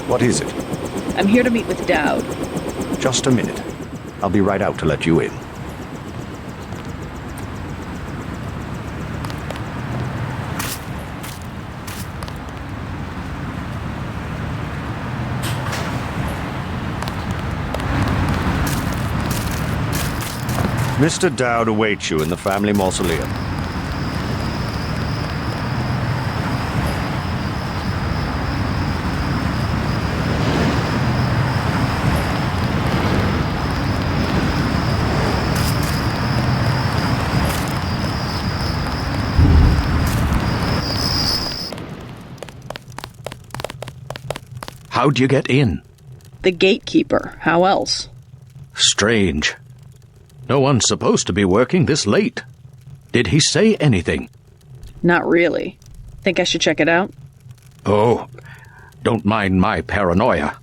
What is it? I'm here to meet with Dowd. Just a minute. I'll be right out to let you in. Mr. Dowd awaits you in the family mausoleum. How'd you get in? The gatekeeper. How else? Strange. No one's supposed to be working this late. Did he say anything? Not really. Think I should check it out? Oh, don't mind my paranoia.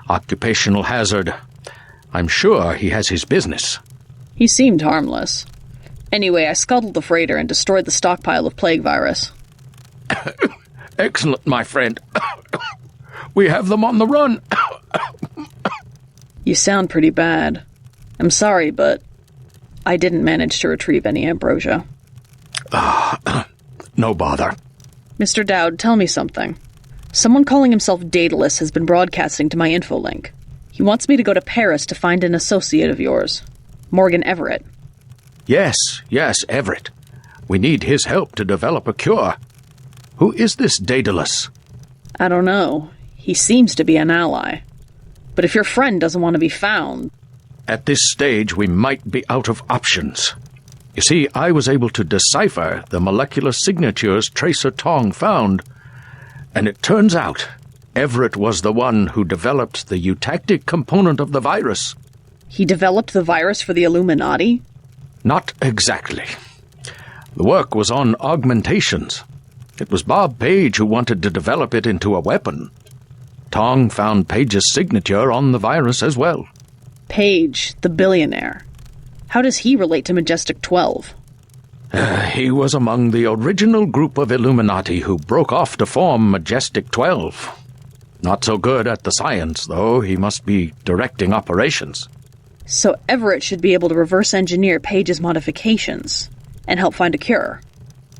Occupational hazard. I'm sure he has his business. He seemed harmless. Anyway, I scuttled the freighter and destroyed the stockpile of plague virus. Excellent, my friend. We have them on the run. You sound pretty bad. I'm sorry, but I didn't manage to retrieve any ambrosia. No bother. Mr. Dowd, tell me something. Someone calling himself Daedalus has been broadcasting to my infolink. He wants me to go to Paris to find an associate of yours, Morgan Everett. Yes, Everett. We need his help to develop a cure. Who is this Daedalus? I don't know. He seems to be an ally. But if your friend doesn't want to be found... At this stage, we might be out of options. You see, I was able to decipher the molecular signatures Tracer Tong found, and it turns out Everett was the one who developed the eutactic component of the virus. He developed the virus for the Illuminati? Not exactly. The work was on augmentations. It was Bob Page who wanted to develop it into a weapon. Tong found Page's signature on the virus as well. Page, the billionaire. How does he relate to Majestic 12? He was among the original group of Illuminati who broke off to form Majestic 12. Not so good at the science, though. He must be directing operations. So Everett should be able to reverse engineer Page's modifications and help find a cure.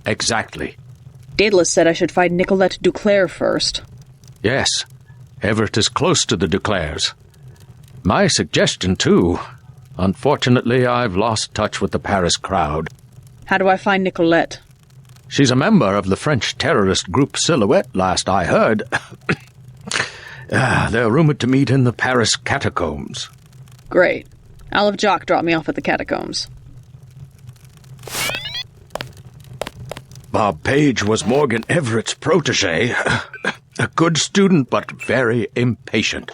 Exactly. Daedalus said I should find Nicolette Duclair first. Yes, Everett is close to the Duclairs. My suggestion, too. Unfortunately, I've lost touch with the Paris crowd. How do I find Nicolette? She's a member of the French terrorist group Silhouette, last I heard. They're rumored to meet in the Paris catacombs. Great. I'll have Jock drop me off at the catacombs. Bob Page was Morgan Everett's protege. A good student, but very impatient.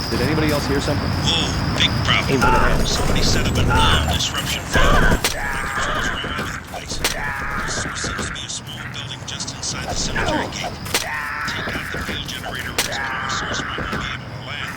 Did anybody else hear something? Whoa, big problem. Somebody set up an alarm disruption failure. Controls are in place. This seems to be a small building just inside the cemetery gate. Take out the field generator as power source might not be able to land.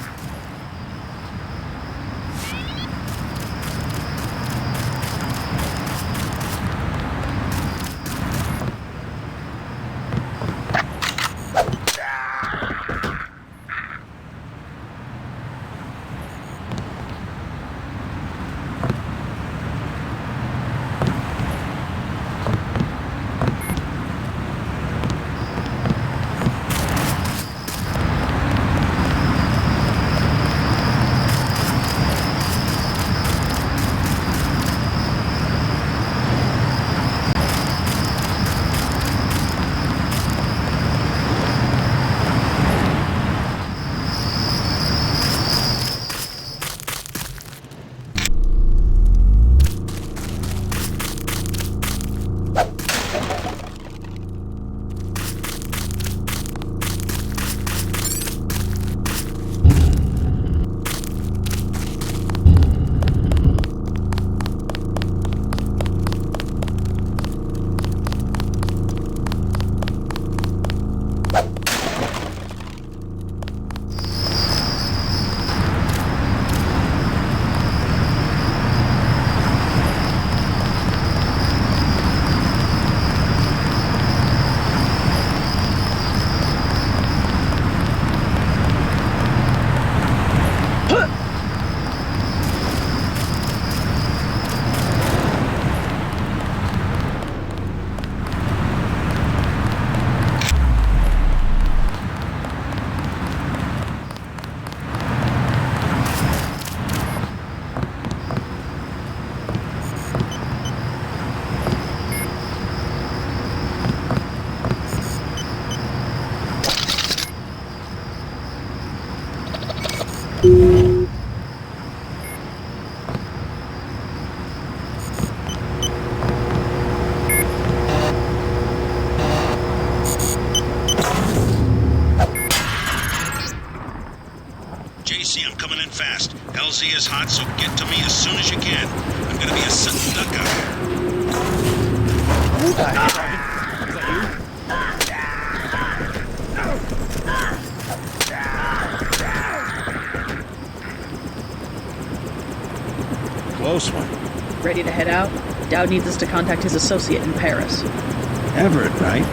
fast. LZ is hot, so get to me as soon as you can. I'm gonna be a sitting duck out here. Is that you? Close one. Ready to head out? Dowd needs us to contact his associate in Paris. Everett, right?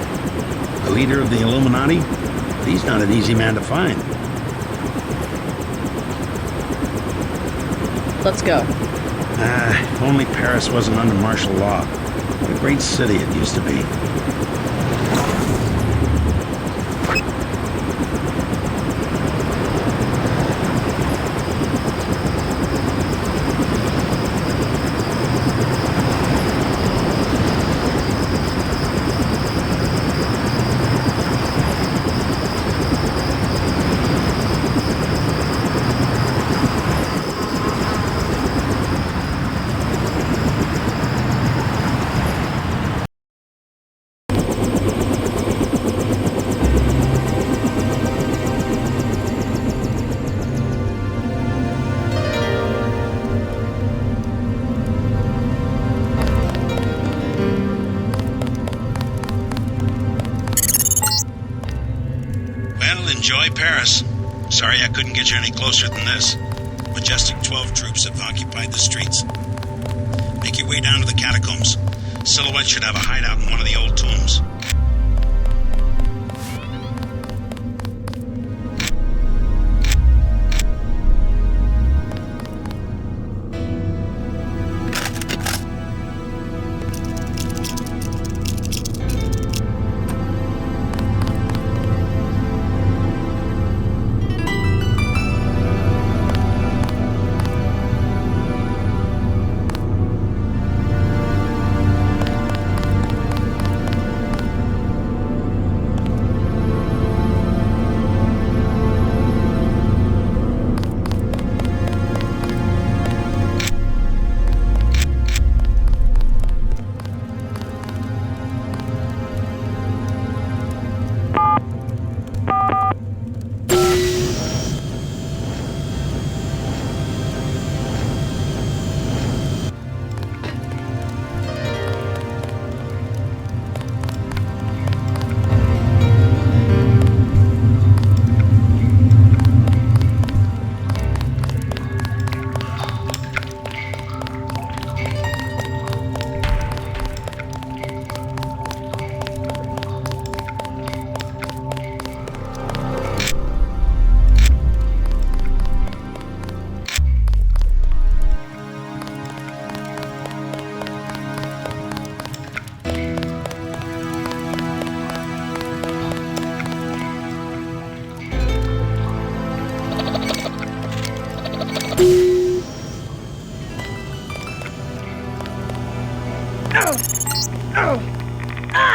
The leader of the Illuminati? He's not an easy man to find. Let's go. If only Paris wasn't under martial law. What a great city it used to be. Enjoy Paris. Sorry I couldn't get you any closer than this. Majestic 12 troops have occupied the streets. Make your way down to the catacombs. Silhouette should have a hideout in one of the old tombs.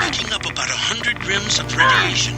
Picking up about 100 rims of radiation.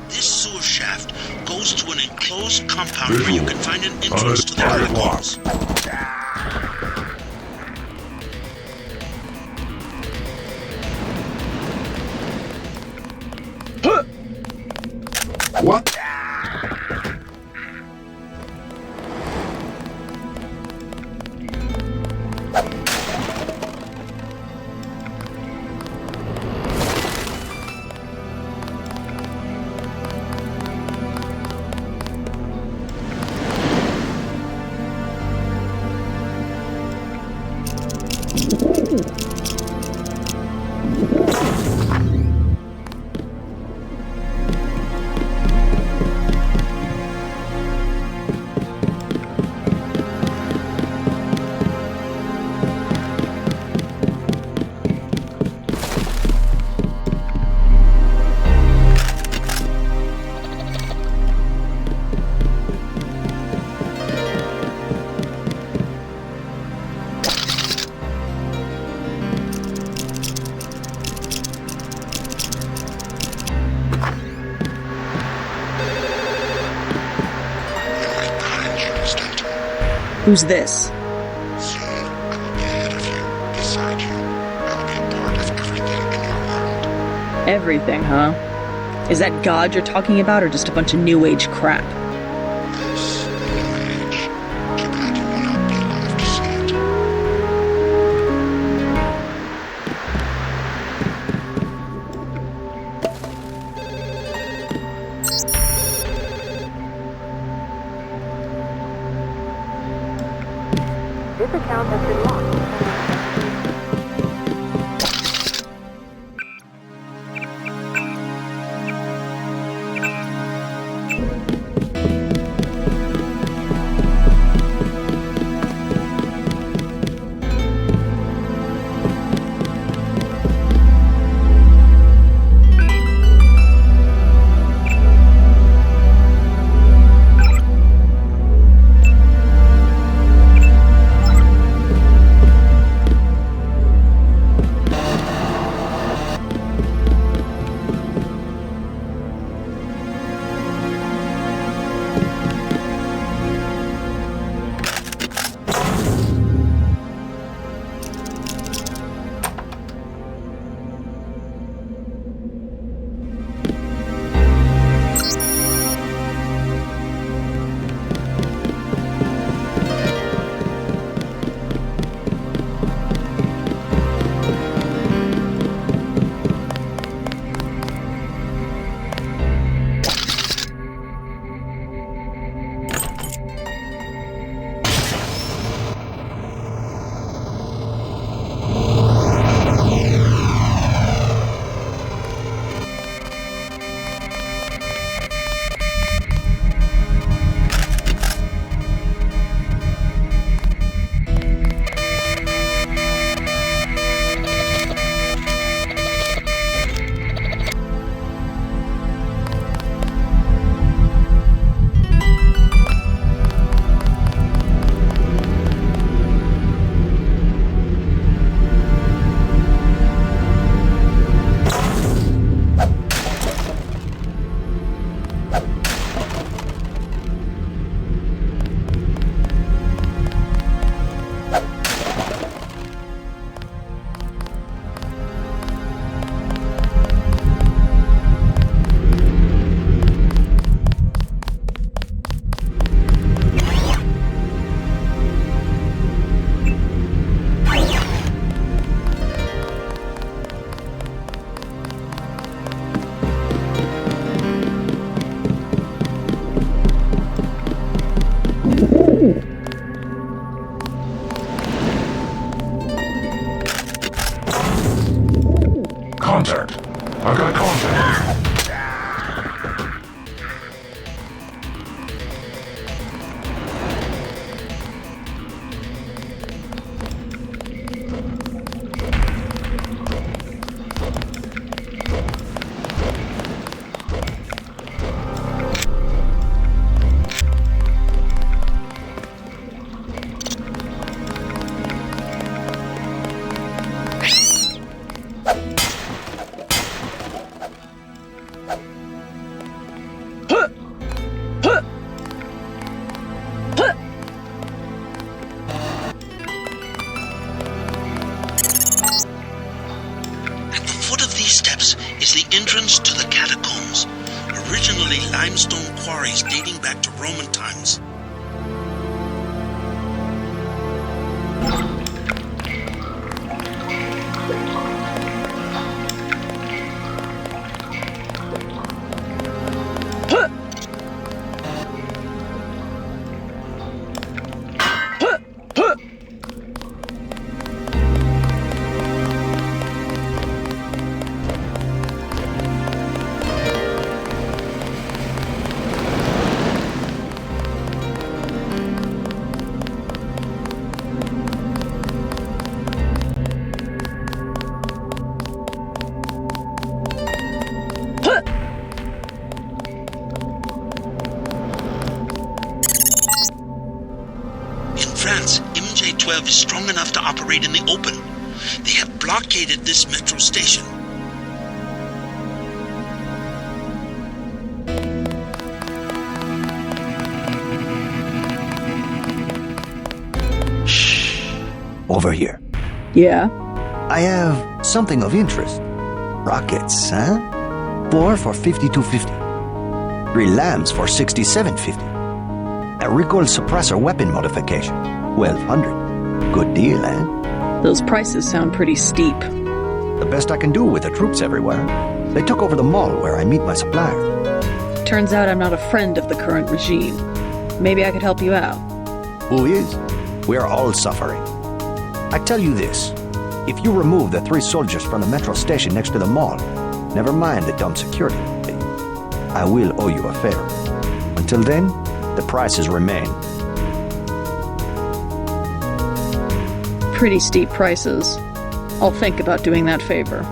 This sewer shaft goes to an enclosed compound where you can find an entrance to the catacombs. What? Who's this? See, I'll be ahead of you, beside you. I'll be a part of everything in your world. Everything, huh? Is that God you're talking about, or just a bunch of New Age crap? This new age. Too bad you will not be alive to see it. This account has been locked. Contact. I've got contact. At the foot of these steps is the entrance to the catacombs, originally limestone quarries dating back to Roman times. In France, MJ-12 is strong enough to operate in the open. They have blockaded this metro station. over here. Yeah? I have something of interest. Rockets, huh? 4 for 5250. 3 lambs for 6750. A recoil suppressor weapon modification, 1200. Good deal, eh? Those prices sound pretty steep. The best I can do with the troops everywhere. They took over the mall where I meet my supplier. Turns out I'm not a friend of the current regime. Maybe I could help you out. Who is? We're all suffering. I tell you this. If you remove the 3 soldiers from the metro station next to the mall, never mind the dumb security, I will owe you a favor. Until then, the prices remain. Pretty steep prices. I'll think about doing that favor.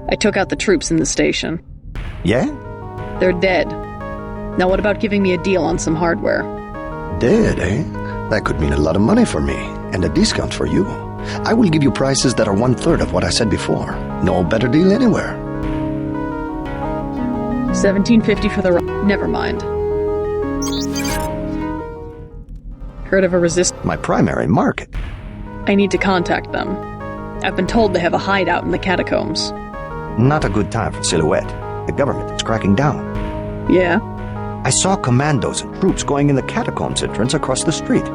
I took out the troops in the station. Yeah? They're dead. Now what about giving me a deal on some hardware? Dead, eh? That could mean a lot of money for me, and a discount for you. I will give you prices that are 1/3 of what I said before. No better deal anywhere. $17.50 for the never mind. Heard of a resist? My primary market. I need to contact them. I've been told they have a hideout in the catacombs. Not a good time for Silhouette. The government is cracking down. Yeah? I saw commandos and troops going in the catacombs entrance across the street.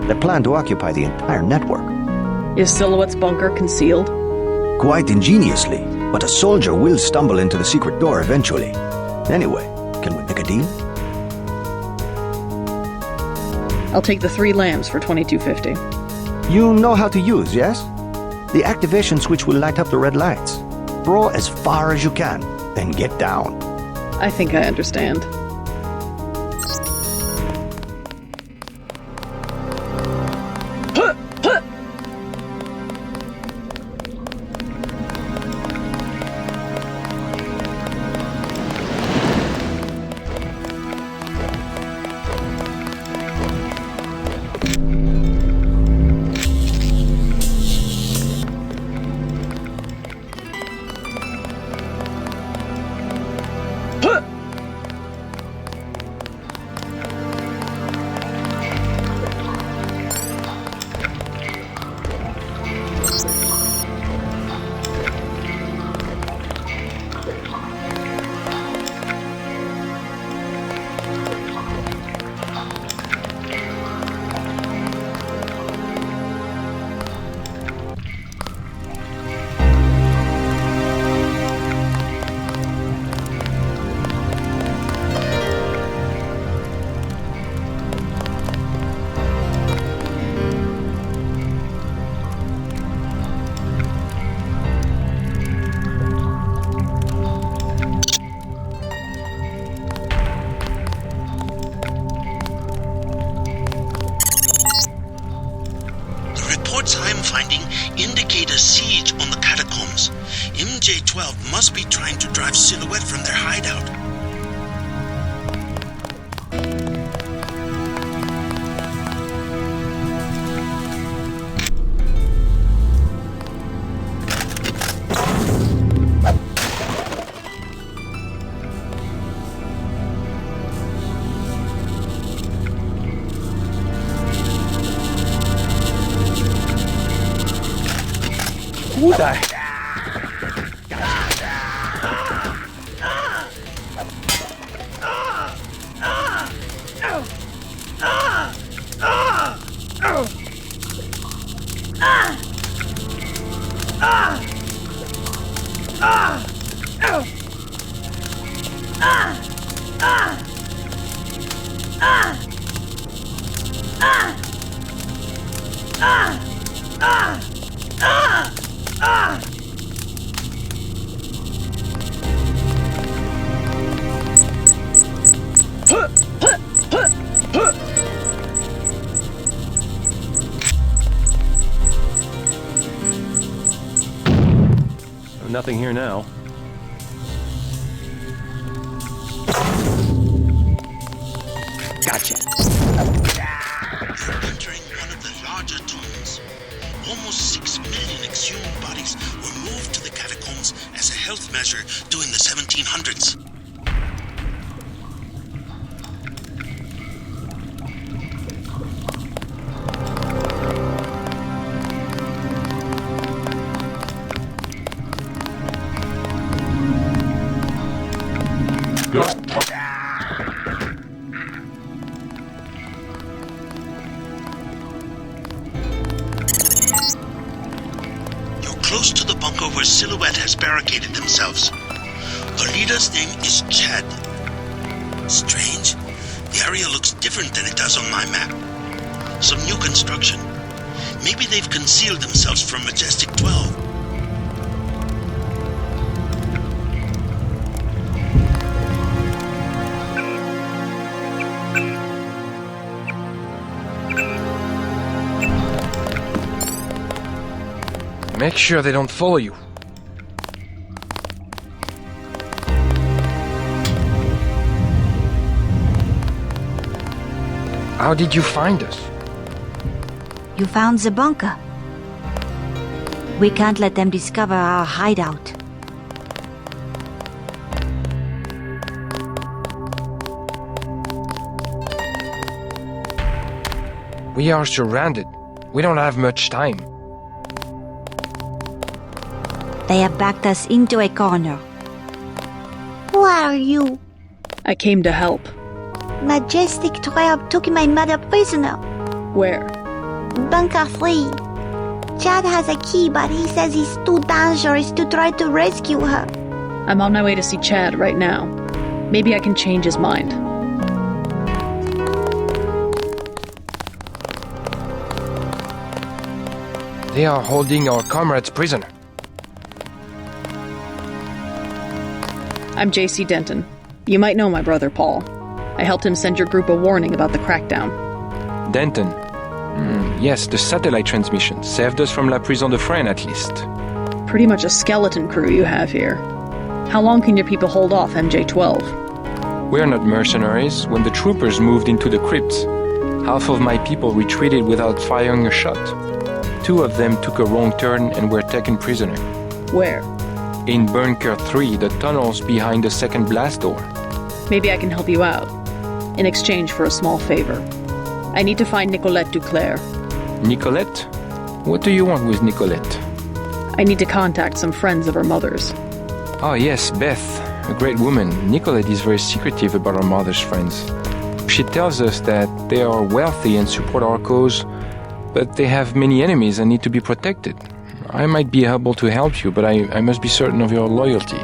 They plan to occupy the entire network. Is Silhouette's bunker concealed? Quite ingeniously, but a soldier will stumble into the secret door eventually. Anyway, can we make a deal? I'll take the 3 lambs for $22.50. You know how to use, yes? The activation switch will light up the red lights. Throw as far as you can, then get down. I think I understand. reports I'm finding indicate a siege on the catacombs. MJ-12 must be trying to drive Silhouette from their hideout. Who the? Nothing here now. Gotcha. Entering one of the larger tombs. Almost 6 million exhumed bodies were moved to the catacombs as a health measure during the 1700s. Close to the bunker where Silhouette has barricaded themselves. The leader's name is Chad. Strange. The area looks different than it does on my map. Some new construction. Maybe they've concealed themselves from Majestic 12. Make sure they don't follow you. How did you find us? You found the bunker. We can't let them discover our hideout. We are surrounded. We don't have much time. They have backed us into a corner. Who are you? I came to help. Majestic 12 took my mother prisoner. Where? Bunker 3. Chad has a key, but he says it's too dangerous to try to rescue her. I'm on my way to see Chad right now. Maybe I can change his mind. They are holding our comrades prisoner. I'm D Denton. You might know my brother, Paul. I helped him send your group a warning about the crackdown. Denton. Yes, the satellite transmission saved us from La Prison de Fresnes, at least. Pretty much a skeleton crew you have here. How long can your people hold off MJ-12? We're not mercenaries. When the troopers moved into the crypts, half of my people retreated without firing a shot. 2 of them took a wrong turn and were taken prisoner. Where? In Bunker 3, the tunnels behind the second blast door. Maybe I can help you out. In exchange for a small favor. I need to find Nicolette Duclair. Nicolette? What do you want with Nicolette? I need to contact some friends of her mother's. Oh yes, Beth. A great woman. Nicolette is very secretive about her mother's friends. She tells us that they are wealthy and support our cause, but they have many enemies and need to be protected. I might be able to help you, but I must be certain of your loyalty.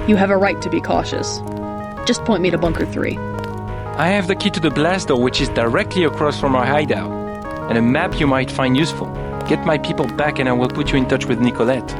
You have a right to be cautious. Just point me to Bunker 3. I have the key to the blast door, which is directly across from our hideout, and a map you might find useful. Get my people back and I will put you in touch with Nicolette.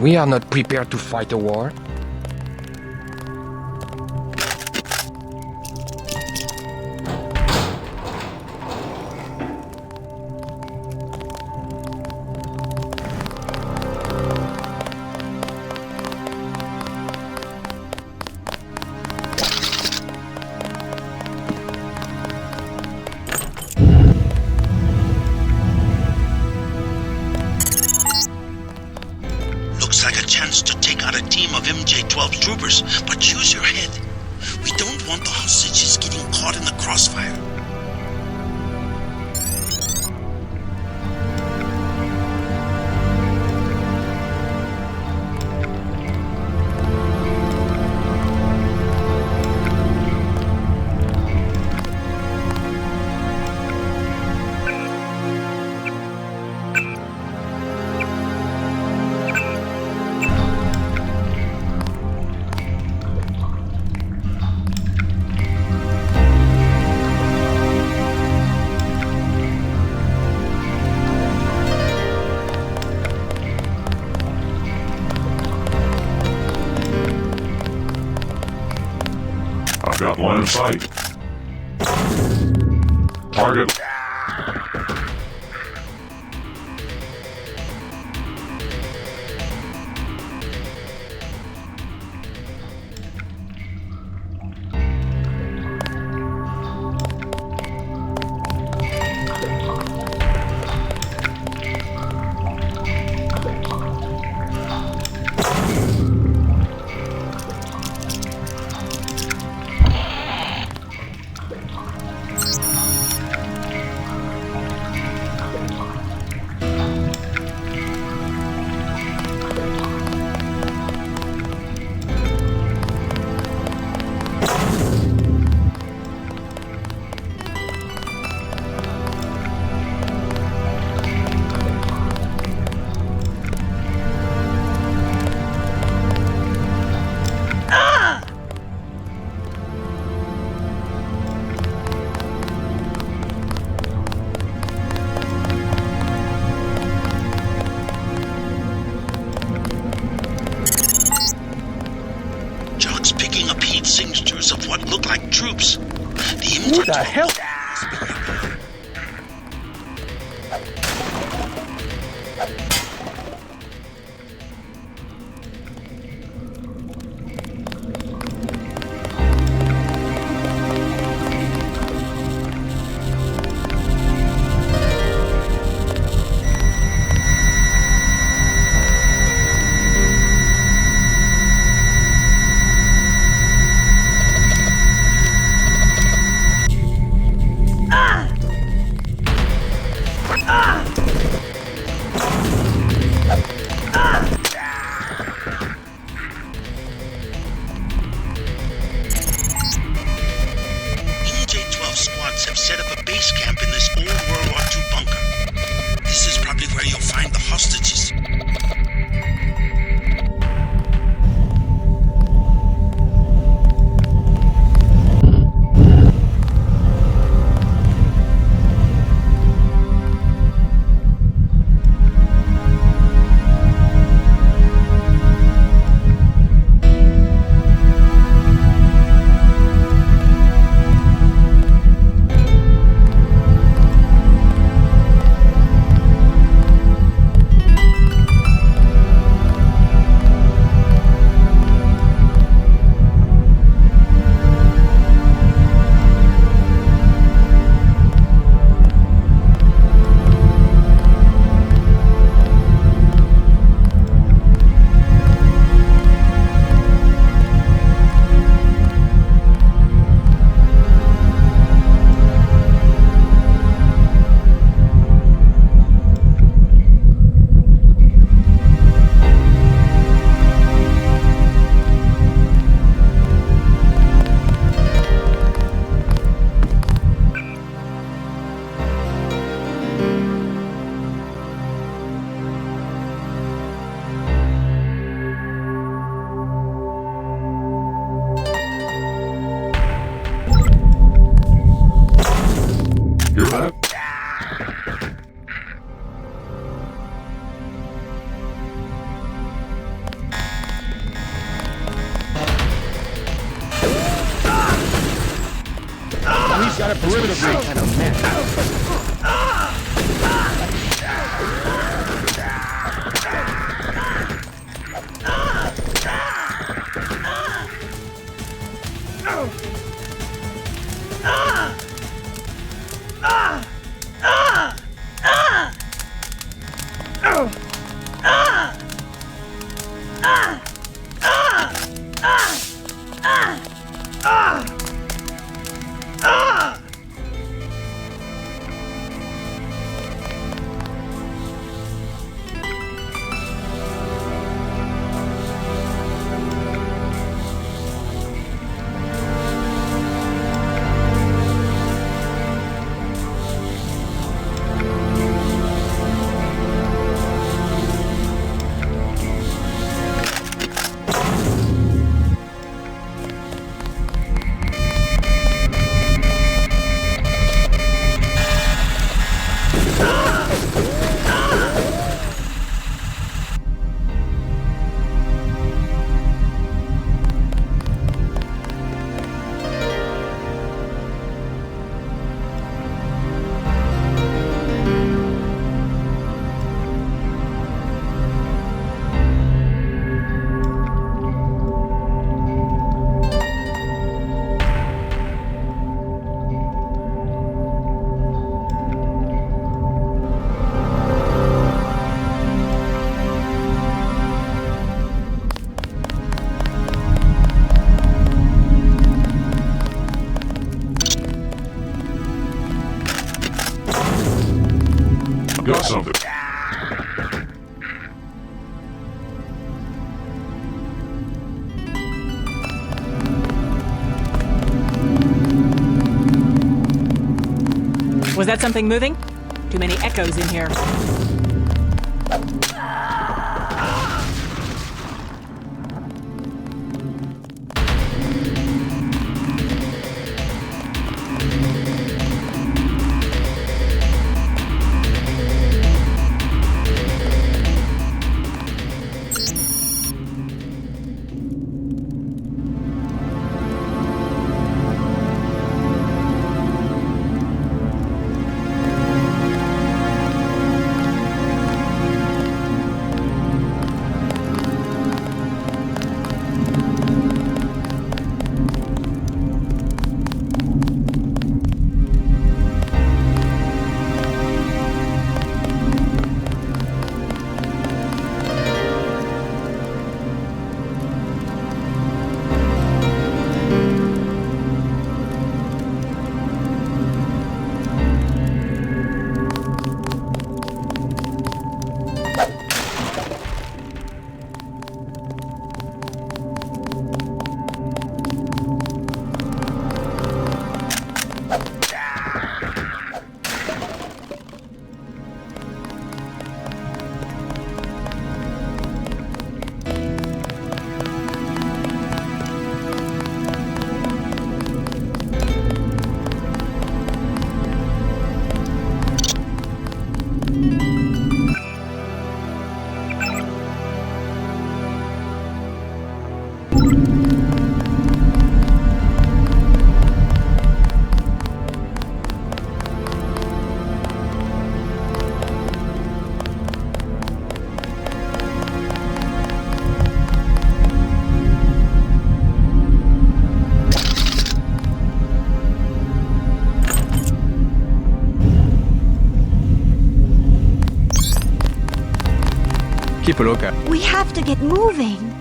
We are not prepared to fight a war. Looks like a chance to take out a team of MJ-12 troopers, but use your head. We don't want the hostages getting caught in the crossfire. I've got line of sight. Target. Picking up heat signatures of what look like troops. Who the hell? Ah! He's got a perimeter breach. Kind of man. Got something. Was that something moving? Too many echoes in here. Keep a lookout. We have to get moving.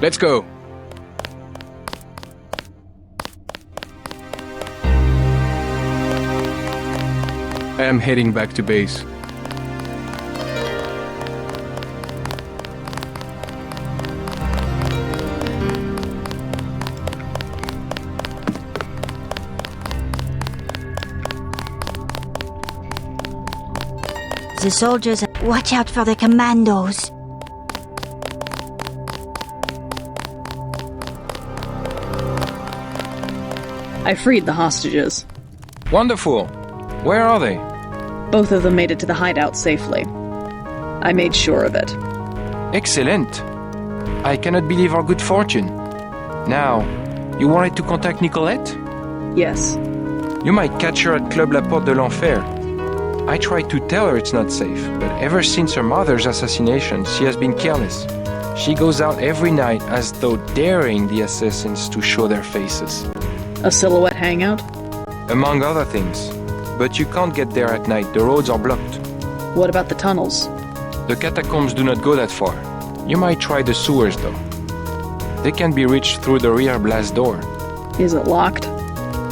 Let's go. I am heading back to base. The soldiers, watch out for the commandos. I freed the hostages. Wonderful. Where are they? Both of them made it to the hideout safely. I made sure of it. Excellent. I cannot believe our good fortune. Now, you wanted to contact Nicolette? Yes. You might catch her at Club La Porte de l'Enfer. I tried to tell her it's not safe, but ever since her mother's assassination, she has been careless. She goes out every night as though daring the assassins to show their faces. A silhouette hangout? Among other things. But you can't get there at night, the roads are blocked. What about the tunnels? The catacombs do not go that far. You might try the sewers, though. They can be reached through the rear blast door. Is it locked?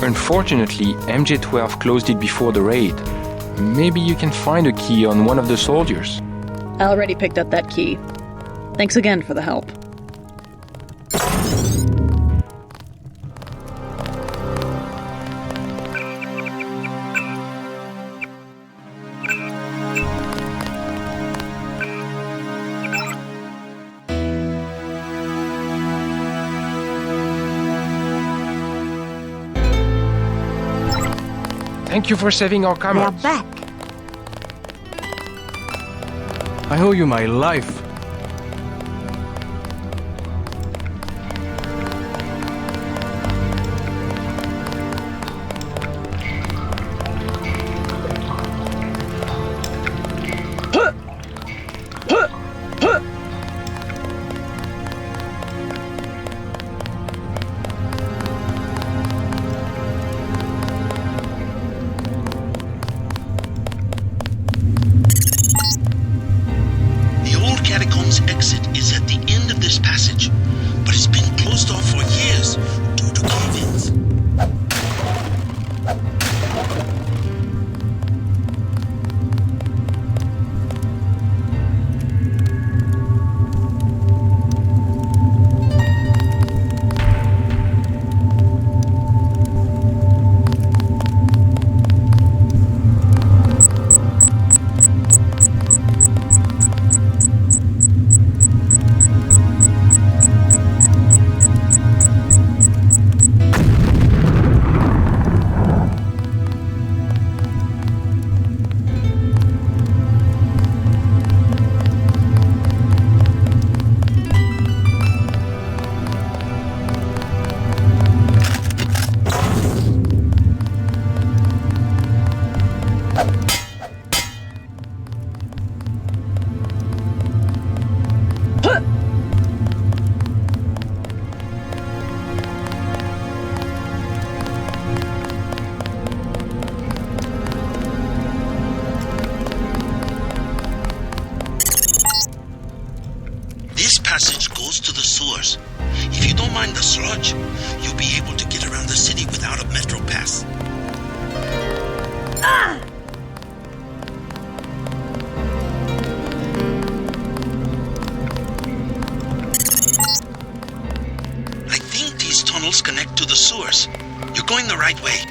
Unfortunately, MJ-12 closed it before the raid. Maybe you can find a key on one of the soldiers. I already picked up that key. Thanks again for the help. Thank you for saving our They're comrades. back. I owe you my life. Exit is at the end of this passage, but it's been closed off for years due to cave-ins. This passage goes to the sewers. If you don't mind the sludge, you'll be able to get around the city without a metro pass. I think these tunnels connect to the sewers. You're going the right way.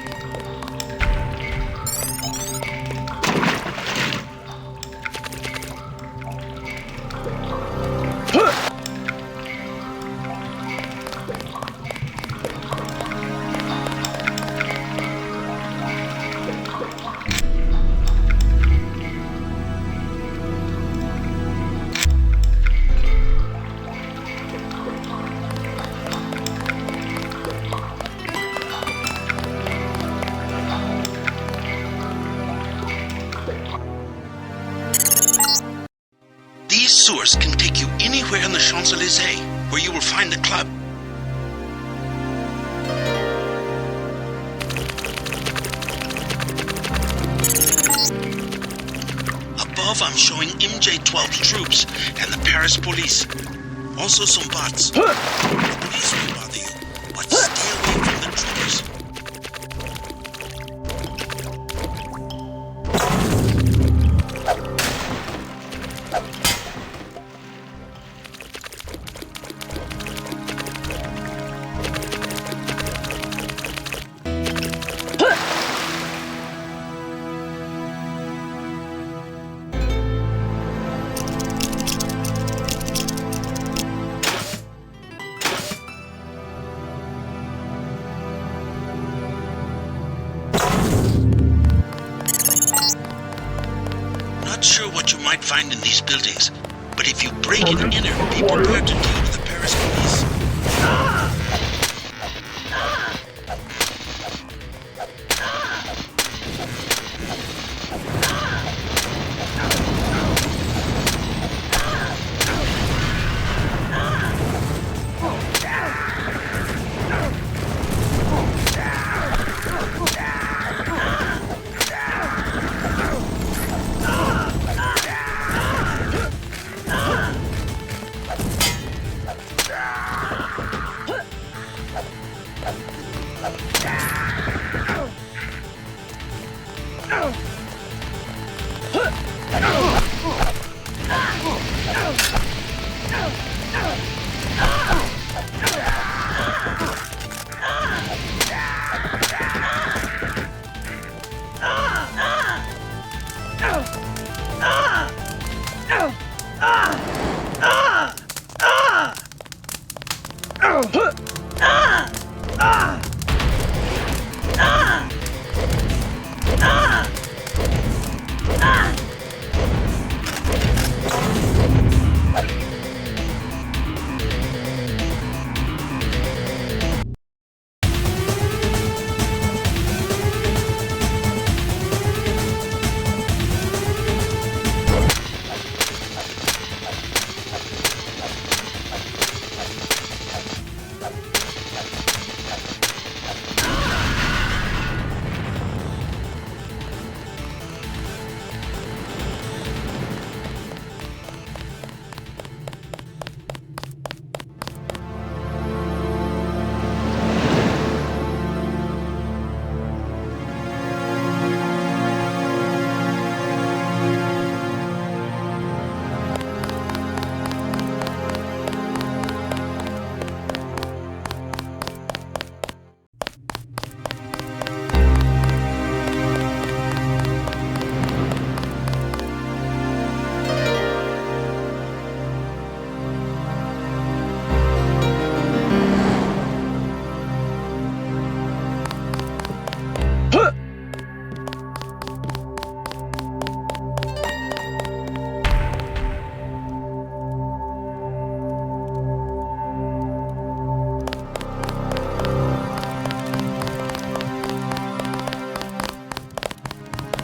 These sewers can take you anywhere in the Champs-Élysées, where you will find the club. Above, I'm showing MJ-12 troops and the Paris police. Also some bots. The police will bother you, but stay away from the troopers. Not sure what you might find in these buildings, but if you break and enter, be prepared to deal with the Paris police.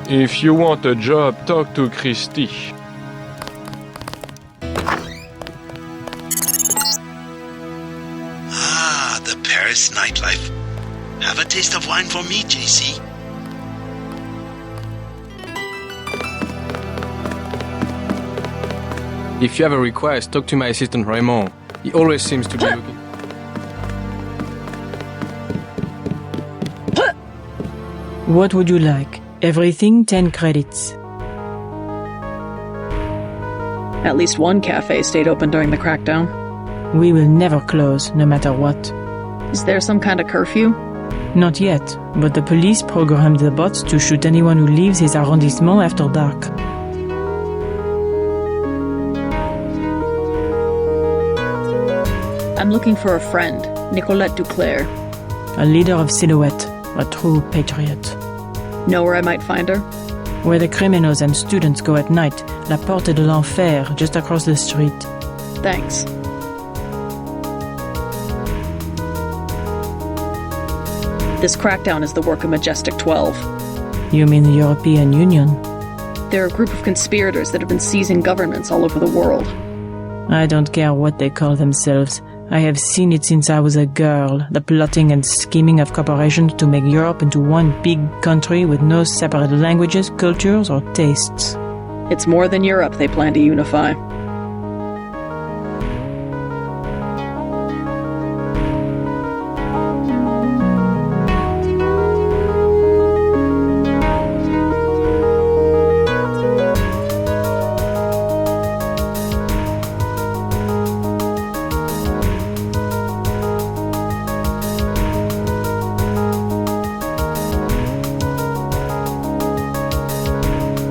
If you want a job, talk to Christy. Ah, the Paris nightlife. Have a taste of wine for me, JC. If you have a request, talk to my assistant Raymond. He always seems to be looking. What would you like? Everything 10 credits. At least one cafe stayed open during the crackdown. We will never close, no matter what. Is there some kind of curfew? Not yet, but the police programmed the bots to shoot anyone who leaves his arrondissement after dark. I'm looking for a friend, Nicolette Duclair. A leader of Silhouette, a true patriot. Know where I might find her? Where the criminals and students go at night, La Porte de l'Enfer, just across the street. Thanks. This crackdown is the work of Majestic 12. You mean the European Union? They're a group of conspirators that have been seizing governments all over the world. I don't care what they call themselves. I have seen it since I was a girl, the plotting and scheming of corporations to make Europe into one big country with no separate languages, cultures, or tastes. It's more than Europe they plan to unify.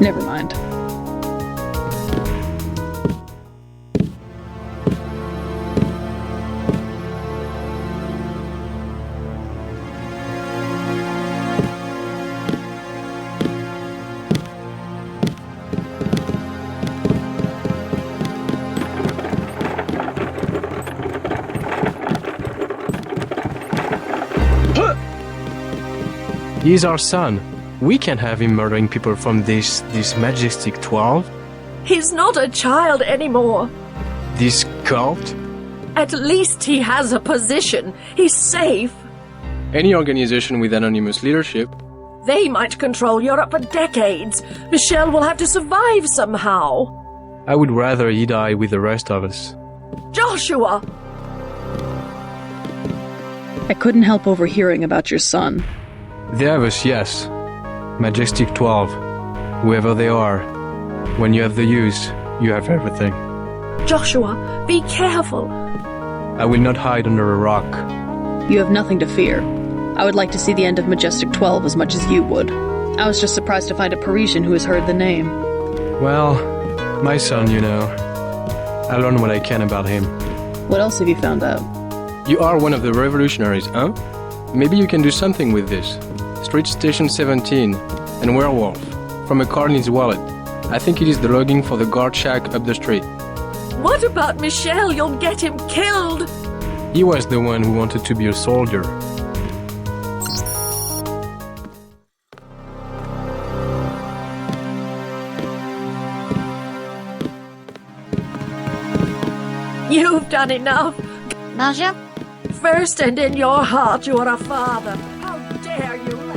Never mind. He's our son. We can't have him murdering people from this Majestic 12. He's not a child anymore. This cult. At least he has a position. He's safe. Any organization with anonymous leadership. They might control Europe for decades. Michelle will have to survive somehow. I would rather he die with the rest of us. Joshua! I couldn't help overhearing about your son. The others, yes. Majestic 12. Whoever they are. When you have the use, you have everything. Joshua, be careful. I will not hide under a rock. You have nothing to fear. I would like to see the end of Majestic 12 as much as you would. I was just surprised to find a Parisian who has heard the name. Well, my son, you know. I learned what I can about him. What else have you found out? You are one of the revolutionaries, huh? Maybe you can do something with this. Street Station 17 and Werewolf from a card in his wallet. I think it is the logging for the guard shack up the street. What about Michelle? You'll get him killed. He was the one who wanted to be a soldier. You've done enough. Nausea? First and in your heart, you are a father. How dare you let...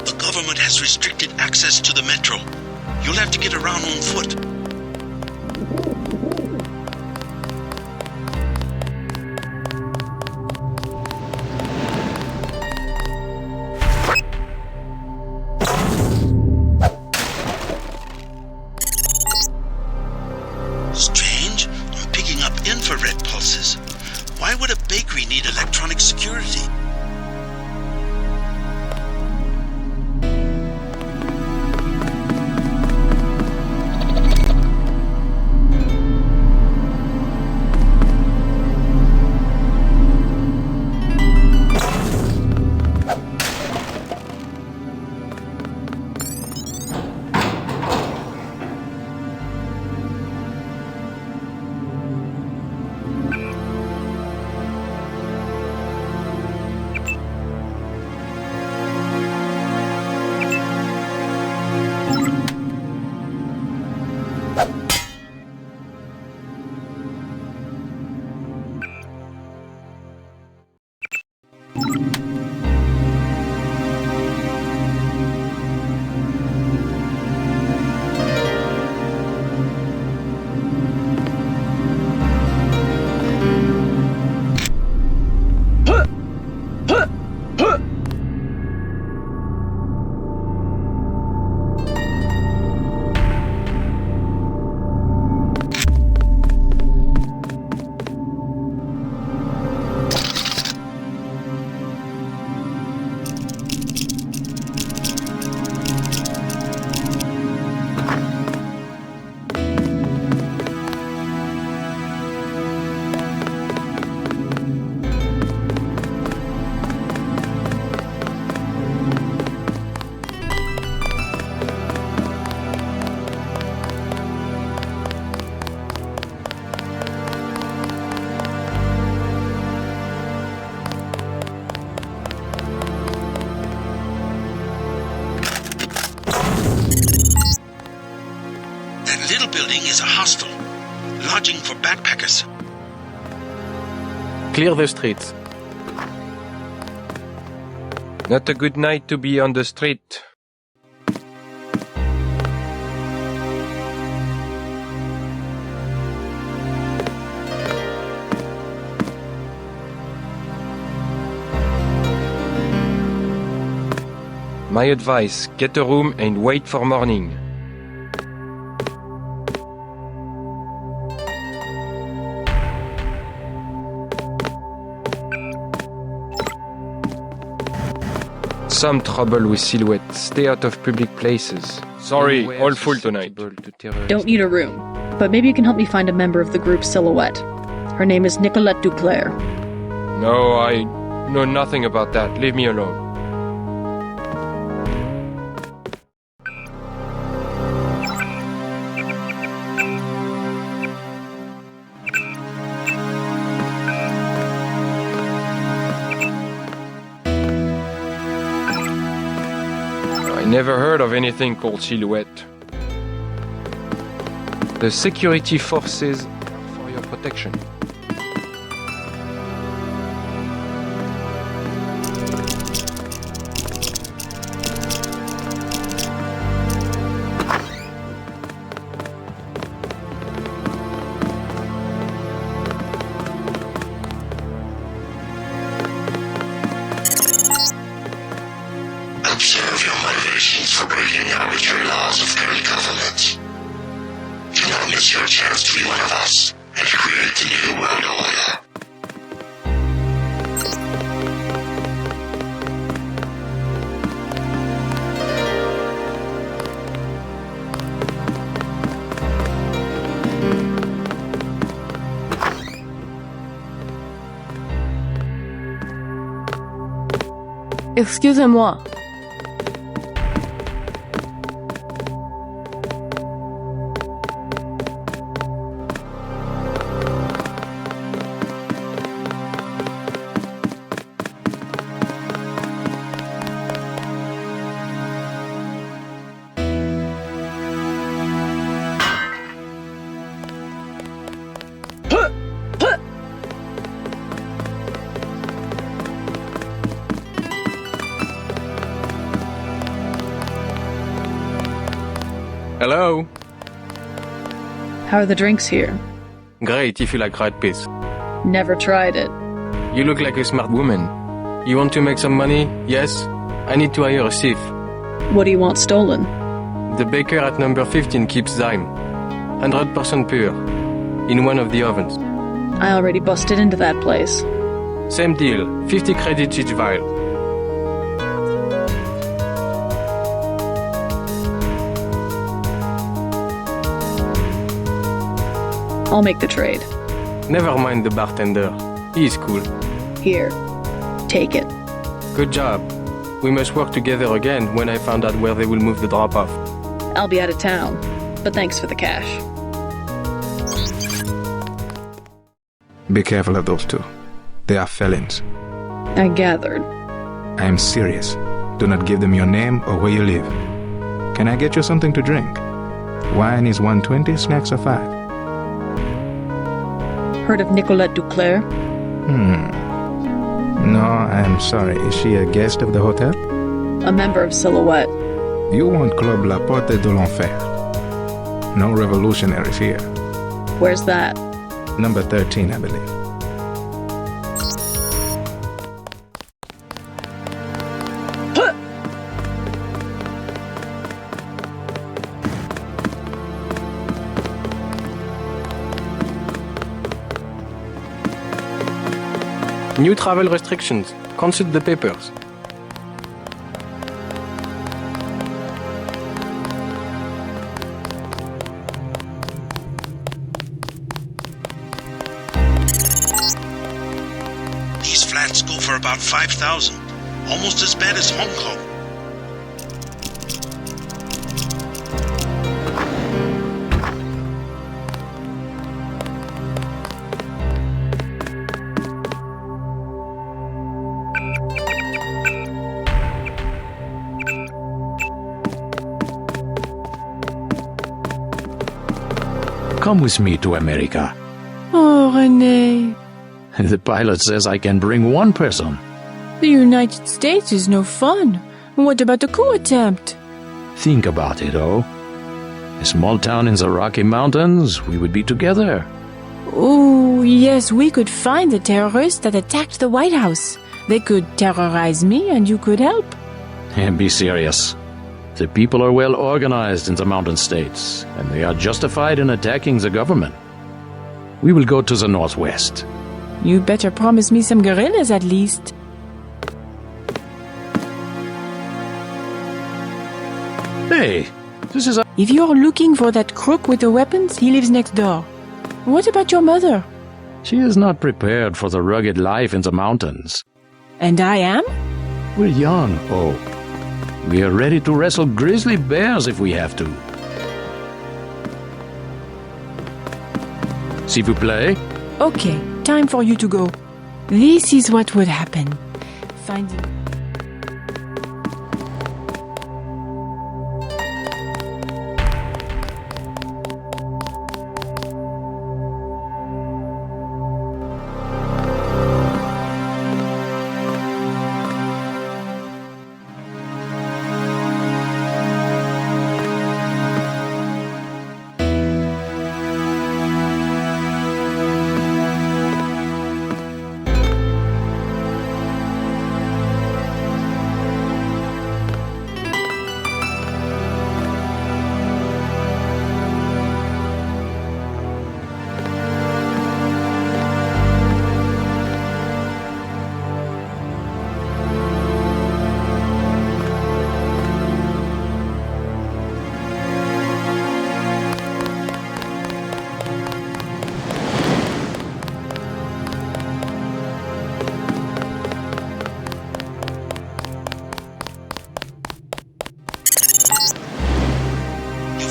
The government has restricted access to the metro. You'll have to get around on foot. Strange. I'm picking up infrared pulses. Why would a bakery need electronic security? for backpackers. Clear the streets. Not a good night to be on the street. My advice, get a room and wait for morning. Some trouble with Silhouette. Stay out of public places. Sorry, all full tonight. Don't need a room, but maybe you can help me find a member of the group Silhouette. Her name is Nicolette Duclair. No, I know nothing about that. Leave me alone. Never heard of anything called Silhouette. The security forces are for your protection. Observe your motivations for breaking arbitrary laws of current government. Do not miss your chance to be one of us and to create the new world order. Excusez-moi. Hello? How are the drinks here? Great if you like rat piss. Never tried it. You look like a smart woman. You want to make some money? Yes? I need to hire a thief. What do you want stolen? The baker at number 15 keeps Zyme. 100% pure. In one of the ovens. I already busted into that place. Same deal. 50 credits each vial. I'll make the trade. Never mind the bartender. He's cool. Here. Take it. Good job. We must work together again when I find out where they will move the drop-off. I'll be out of town, but thanks for the cash. Be careful of those two. They are felons. I gathered. I am serious. Do not give them your name or where you live. Can I get you something to drink? Wine is $1.20, snacks are $5. Heard of Nicolette Duclair? No, I am sorry. Is she a guest of the hotel? A member of Silhouette. You want Club La Porte de l'Enfer. No revolutionaries here. Where's that? Number 13, I believe. New travel restrictions. Consult the papers. These flats go for about 5,000. Almost as bad as Hong Kong. Come with me to America. Oh, René. The pilot says I can bring one person. The United States is no fun. What about the coup attempt? Think about it, oh. A small town in the Rocky Mountains, we would be together. Oh, yes, we could find the terrorists that attacked the White House. They could terrorize me and you could help. And be serious. The people are well organized in the mountain states, and they are justified in attacking the government. We will go to the northwest. You better promise me some guerrillas at least. Hey, this is a... If you're looking for that crook with the weapons, he lives next door. What about your mother? She is not prepared for the rugged life in the mountains. And I am? We're young, oh. We are ready to wrestle grizzly bears if we have to. S'il vous plaît? Okay, time for you to go. This is what would happen. Finding...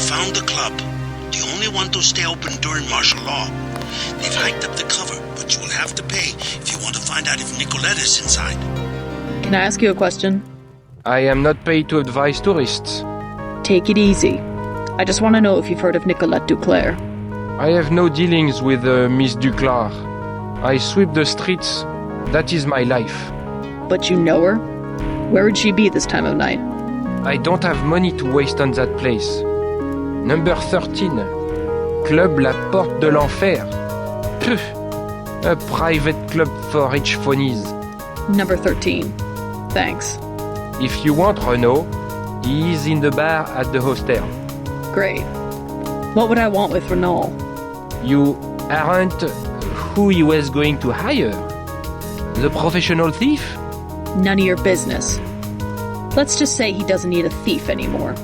Found the club. The only one to stay open during martial law. They've hiked up the cover, but you will have to pay if you want to find out if Nicolette is inside. Can I ask you a question? I am not paid to advise tourists. Take it easy. I just want to know if you've heard of Nicolette Duclair. I have no dealings with Miss Duclair. I sweep the streets. That is my life. But you know her? Where would she be this time of night? I don't have money to waste on that place. Number 13. Club La Porte de l'Enfer. Phew. A private club for rich phonies. Number 13. Thanks. If you want Renault, he is in the bar at the hostel. Great. What would I want with Renault? You aren't who he was going to hire? The professional thief? None of your business. Let's just say he doesn't need a thief anymore.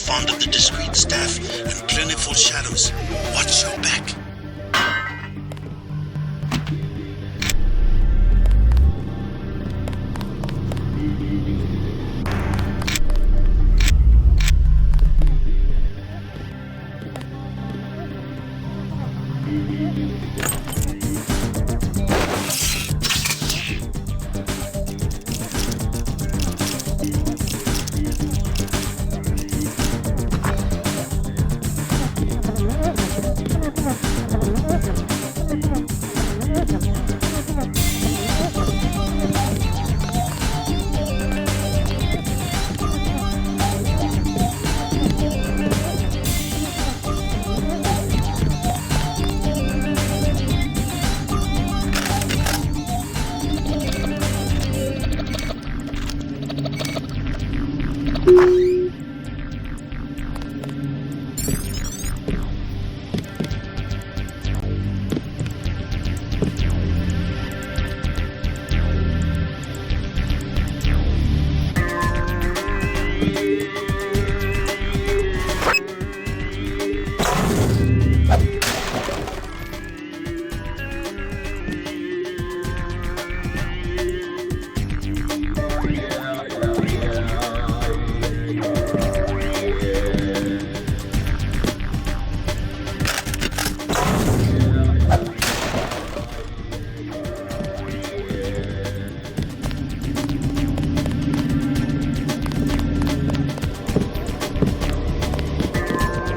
fond of the discreet staff and plentiful shadows. Watch your back.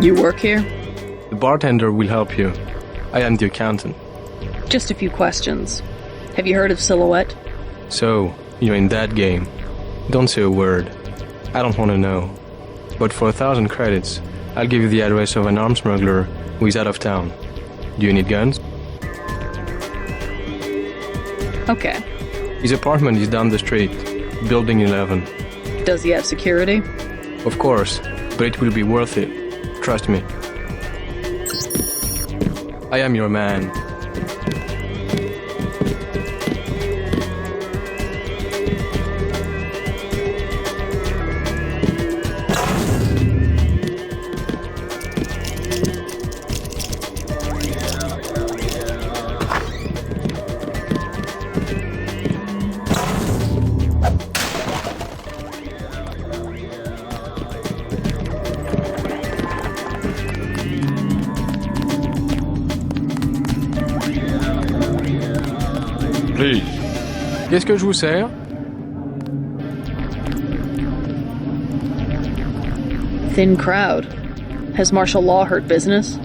You work here? The bartender will help you. I am the accountant. Just a few questions. Have you heard of Silhouette? So, you're in that game. Don't say a word. I don't want to know. But for 1,000 credits, I'll give you the address of an arms smuggler who is out of town. Do you need guns? Okay. His apartment is down the street, building 11. Does he have security? Of course, but it will be worth it. Trust me. I am your man. Please. Qu'est-ce que je vous sers? Thin crowd. Has martial law hurt business?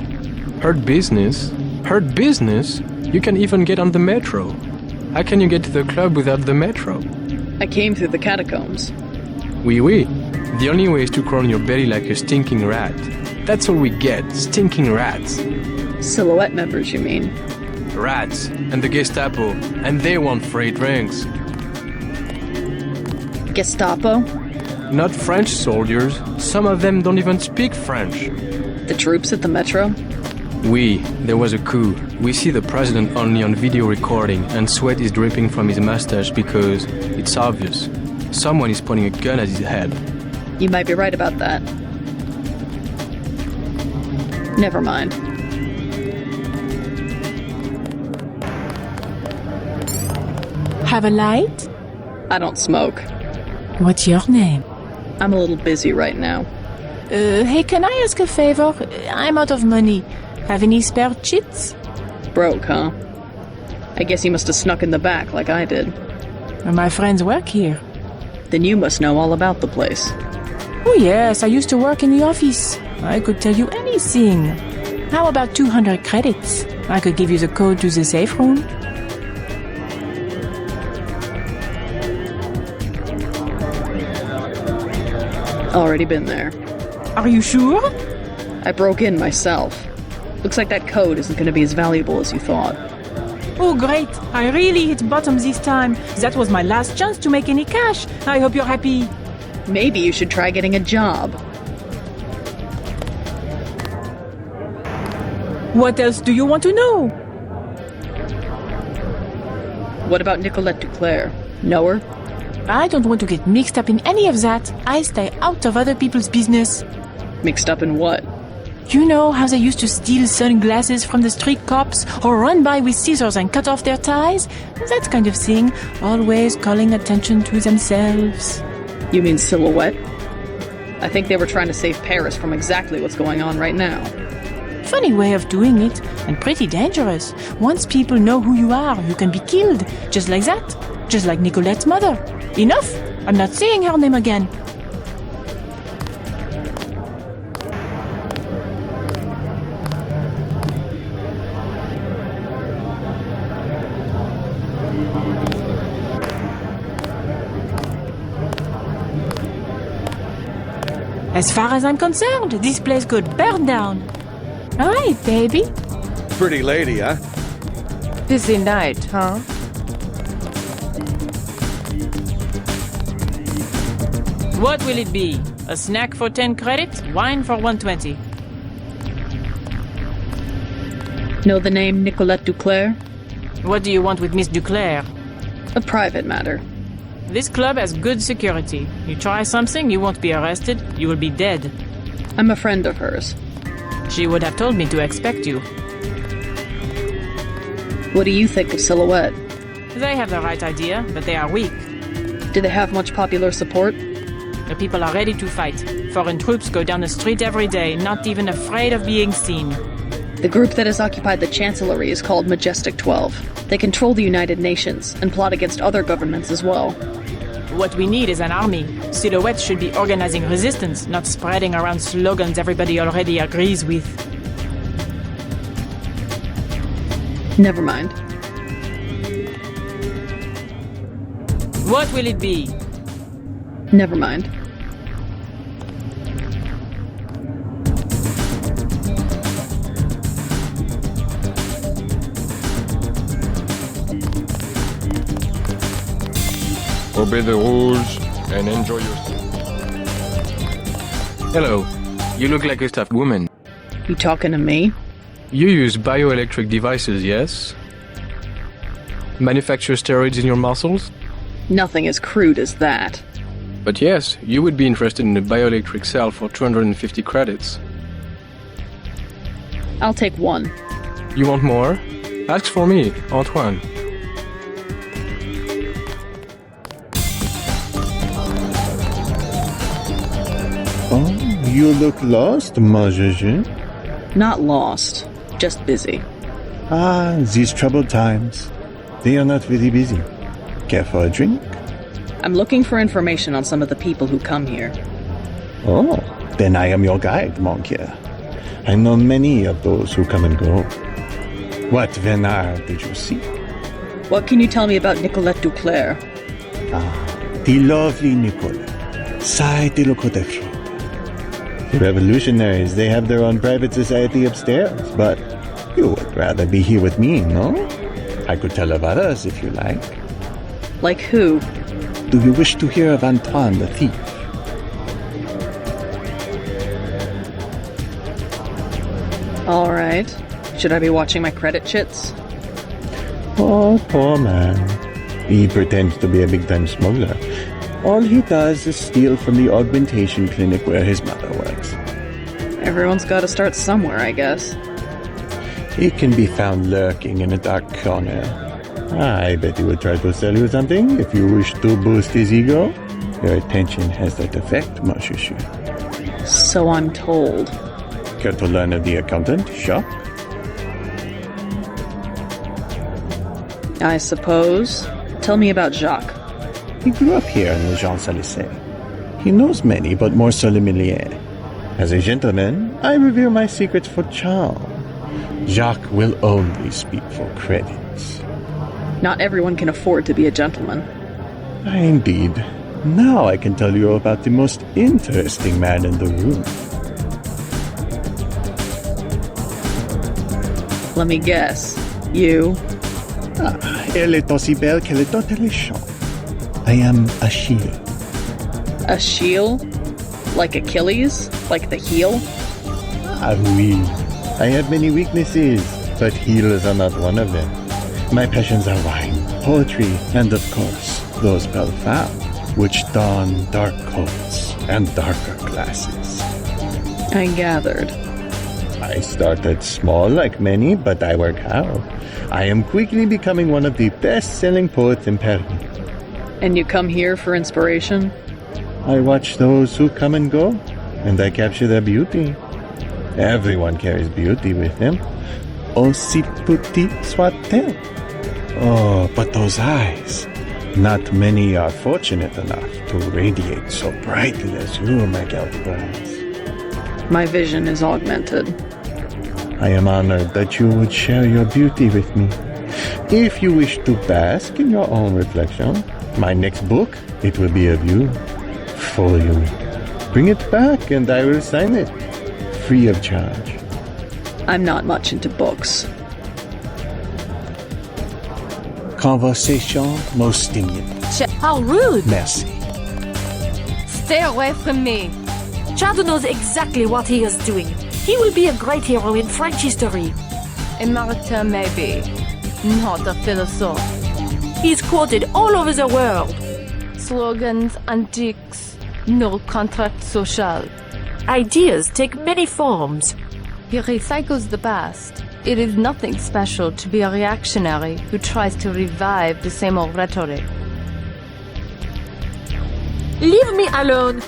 Hurt business? Hurt business? You can even get on the metro. How can you get to the club without the metro? I came through the catacombs. Oui, oui. The only way is to crawl on your belly like a stinking rat. That's all we get, stinking rats. Silhouette members, you mean? Rats, and the Gestapo, and they want free drinks. Gestapo? Not French soldiers. Some of them don't even speak French. The troops at the metro? Oui, there was a coup. We see the president only on video recording, and sweat is dripping from his mustache because it's obvious. Someone is pointing a gun at his head. You might be right about that. Never mind. Have a light? I don't smoke. What's your name? I'm a little busy right now. Hey, can I ask a favor? I'm out of money. Have any spare chits? Broke, huh? I guess you must have snuck in the back like I did. My friends work here. Then you must know all about the place. Oh yes, I used to work in the office. I could tell you anything. How about 200 credits? I could give you the code to the safe room. Already been there. Are you sure? I broke in myself. Looks like that code isn't going to be as valuable as you thought. Oh great, I really hit bottom this time. That was my last chance to make any cash. I hope you're happy. Maybe you should try getting a job. What else do you want to know? What about Nicolette Duclair? Know her? I don't want to get mixed up in any of that. I stay out of other people's business. Mixed up in what? You know how they used to steal sunglasses from the street cops or run by with scissors and cut off their ties? That kind of thing, always calling attention to themselves. You mean Silhouette? I think they were trying to save Paris from exactly what's going on right now. Funny way of doing it, and pretty dangerous. Once people know who you are, you can be killed. Just like that. Just like Nicolette's mother. Enough! I'm not saying her name again. As far as I'm concerned, this place could burn down. Hi, baby. Pretty lady, huh? Busy night, huh? What will it be? A snack for 10 credits, wine for 120. Know the name Nicolette Duclair? What do you want with Miss Duclair? A private matter. This club has good security. You try something, you won't be arrested, you will be dead. I'm a friend of hers. She would have told me to expect you. What do you think of Silhouette? They have the right idea, but they are weak. Do they have much popular support? The people are ready to fight. Foreign troops go down the street every day, not even afraid of being seen. The group that has occupied the Chancellery is called Majestic 12. They control the United Nations and plot against other governments as well. What we need is an army. Silhouette should be organizing resistance, not spreading around slogans everybody already agrees with. Never mind. What will it be? Never mind. Obey the rules and enjoy yourself. Hello. You look like a stuffed woman. You talking to me? You use bioelectric devices, yes? Manufacture steroids in your muscles? Nothing as crude as that. But yes, you would be interested in a bioelectric cell for 250 credits. I'll take one. You want more? Ask for me, Antoine. Oh, you look lost, ma Jeju. Not lost, just busy. Ah, these troubled times. They are not very busy. Care for a drink? I'm looking for information on some of the people who come here. Oh, then I am your guide, mon cher. I know many of those who come and go. What Venard did you see? What can you tell me about Nicolette Duclair? Ah, the lovely Nicolette. Sigh de l'Ocotefri. The revolutionaries, they have their own private society upstairs, but you would rather be here with me, no? I could tell of others if you like. Like who? Do you wish to hear of Antoine the thief? All right. Should I be watching my credit chits? Oh, poor man. He pretends to be a big-time smuggler. All he does is steal from the augmentation clinic where his mother works. Everyone's got to start somewhere, I guess. He can be found lurking in a dark corner. I bet he would try to sell you something if you wish to boost his ego. Your attention has that effect, ma chouchou. So I'm told. Care to learn of the accountant, Jacques? I suppose. Tell me about Jacques. He grew up here in the Champs-Élysées. He knows many, but more so le millier. As a gentleman, I revere my secrets for charm. Jacques will only speak for credits. Not everyone can afford to be a gentleman. Indeed. Now I can tell you about the most interesting man in the room. Let me guess. You? Elle est aussi belle qu'elle est intelligente. I am Achille. Achille? Like Achilles? Like the heel? Ah oui. I have many weaknesses, but heels are not one of them. My passions are wine, poetry, and of course, those belles femmes, which don dark coats and darker glasses. I gathered. I started small like many, but I work hard. I am quickly becoming one of the best-selling poets in Paris. And you come here for inspiration? I watch those who come and go, and I capture their beauty. Everyone carries beauty with them. Aussi petit soit-elle. Oh, but those eyes. Not many are fortunate enough to radiate so brightly as you, my Galbraith. My vision is augmented. I am honored that you would share your beauty with me. If you wish to bask in your own reflection, my next book, it will be of you, for you. Bring it back and I will sign it, free of charge. I'm not much into books. Conversation most stimulant. How rude! Merci. Stay away from me. Chad knows exactly what he is doing. He will be a great hero in French history. A martyr, maybe. Not a philosopher. He's quoted all over the world. Slogans, antiques, no contract social. Ideas take many forms. He recycles the past. It is nothing special to be a reactionary who tries to revive the same old rhetoric. Leave me alone.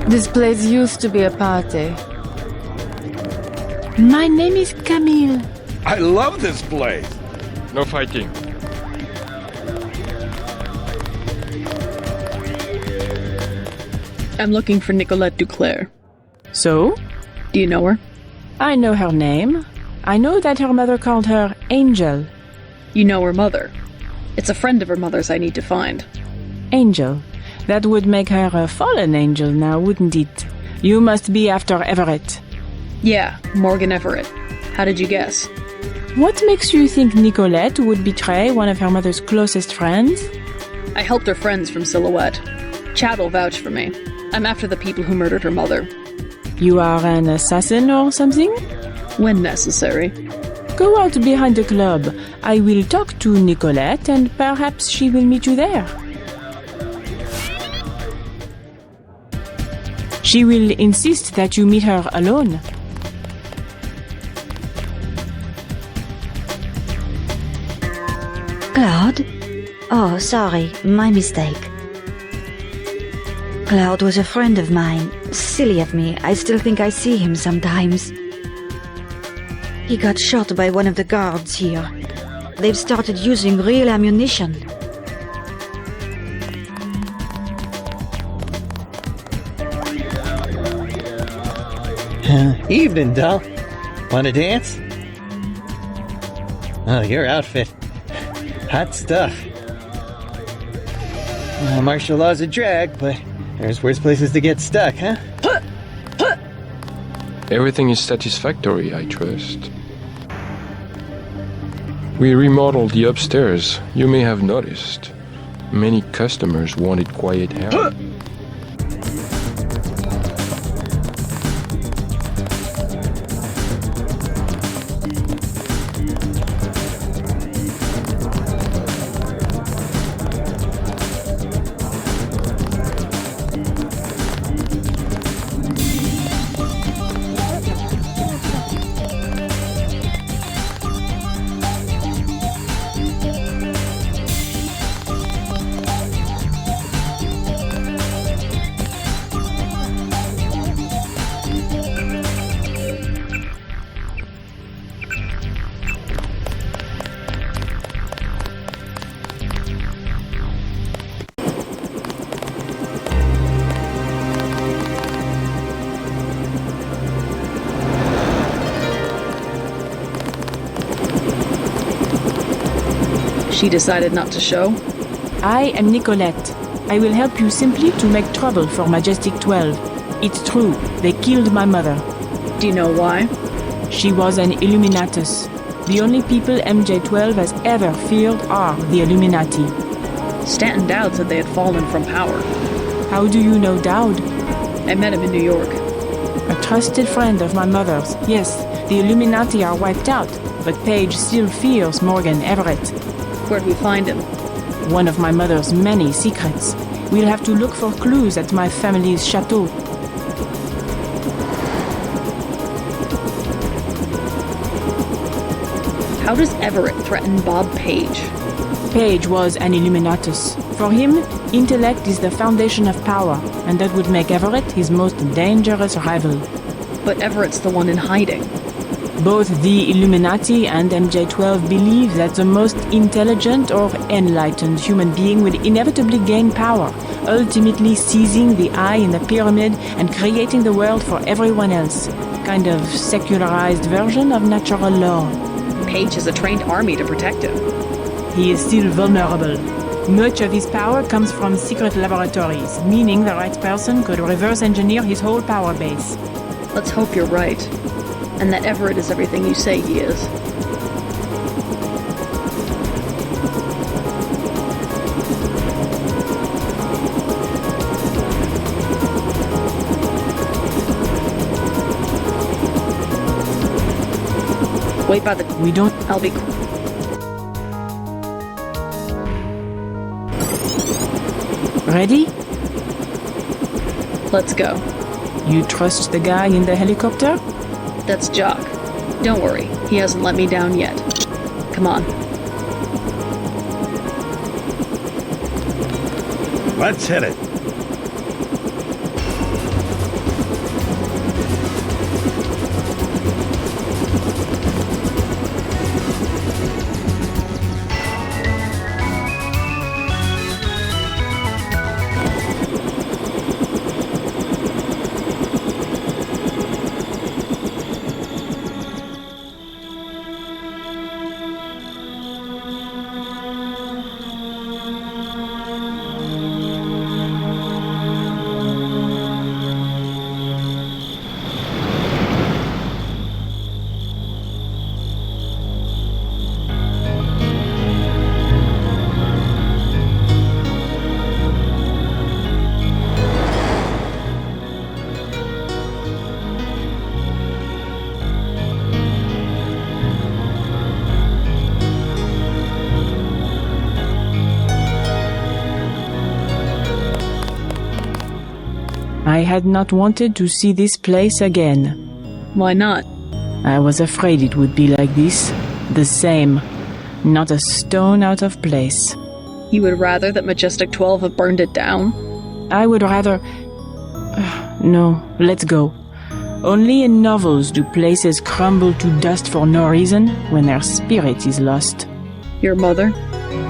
This place used to be a party. My name is Camille. I love this place. No fighting. I'm looking for Nicolette Duclair. So? Do you know her? I know her name. I know that her mother called her Angel. You know her mother. It's a friend of her mother's I need to find. Angel. That would make her a fallen angel now, wouldn't it? You must be after Everett. Yeah, Morgan Everett. How did you guess? What makes you think Nicolette would betray one of her mother's closest friends? I helped her friends from Silhouette. Chad will vouch for me. I'm after the people who murdered her mother. You are an assassin or something? When necessary. Go out behind the club. I will talk to Nicolette and perhaps she will meet you there. She will insist that you meet her alone. Claude? Oh, sorry, my mistake. Claude was a friend of mine. Silly of me, I still think I see him sometimes. He got shot by one of the guards here. They've started using real ammunition. Evening, doll. Wanna dance? Oh, your outfit. Hot stuff. Martial law's a drag, but there's worse places to get stuck, huh? Everything is satisfactory, I trust. We remodeled the upstairs. You may have noticed. Many customers wanted quiet hair. She decided not to show? I am Nicolette. I will help you simply to make trouble for Majestic 12. It's true, they killed my mother. Do you know why? She was an Illuminatus. The only people MJ-12 has ever feared are the Illuminati. Stanton Dowd said they had fallen from power. How do you know Dowd? I met him in New York. A trusted friend of my mother's. Yes, the Illuminati are wiped out, but Paige still fears Morgan Everett. Where'd we find him? One of my mother's many secrets. We'll have to look for clues at my family's chateau. How does Everett threaten Bob Page? Page was an Illuminatus. For him, intellect is the foundation of power, and that would make Everett his most dangerous rival. But Everett's the one in hiding. Both the Illuminati and MJ-12 believe that the most intelligent or enlightened human being will inevitably gain power, ultimately seizing the eye in the pyramid and creating the world for everyone else. Kind of secularized version of natural law. Page has a trained army to protect him. He is still vulnerable. Much of his power comes from secret laboratories, meaning the right person could reverse engineer his whole power base. Let's hope you're right, and that Everett is everything you say he is. Wait by the... We don't... I'll be... Ready? Let's go. You trust the guy in the helicopter? That's Jock. Don't worry, he hasn't let me down yet. Come on. Let's hit it. I had not wanted to see this place again. Why not? I was afraid it would be like this. The same. Not a stone out of place. You would rather that Majestic 12 have burned it down? I would rather... No, let's go. Only in novels do places crumble to dust for no reason when their spirit is lost. Your mother?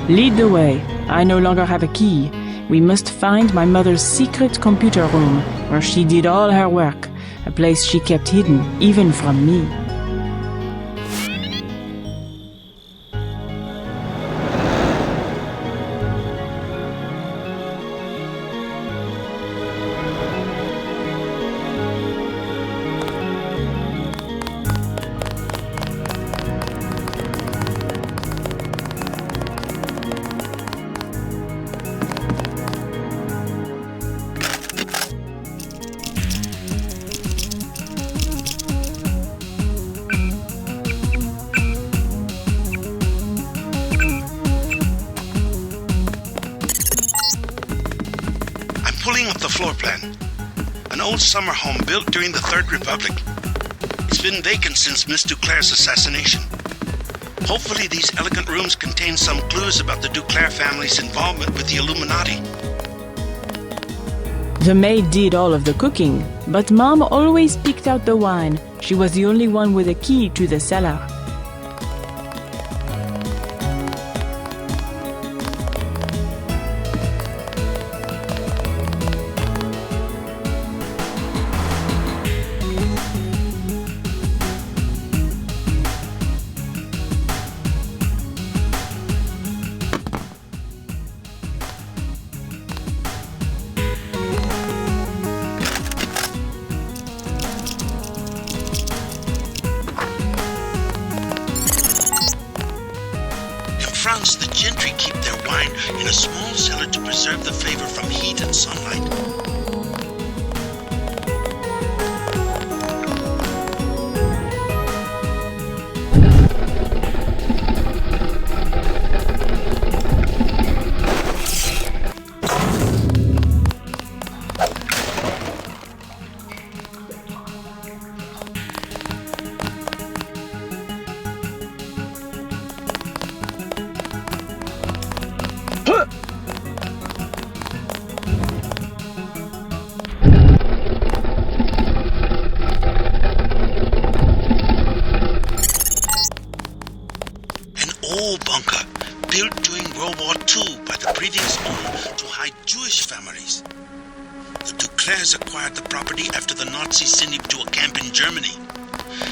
Lead the way. I no longer have a key. We must find my mother's secret computer room, where she did all her work, a place she kept hidden, even from me. Pulling up the floor plan. An old summer home built during the Third Republic. It's been vacant since Miss Duclair's assassination. Hopefully these elegant rooms contain some clues about the Duclair family's involvement with the Illuminati. The maid did all of the cooking, but Mom always picked out the wine. She was the only one with a key to the cellar. In France, the gentry keep their wine in a small cellar to preserve the flavor from heat and sunlight. built too by the previous owner to hide Jewish families. The Duclairs acquired the property after the Nazis sent him to a camp in Germany.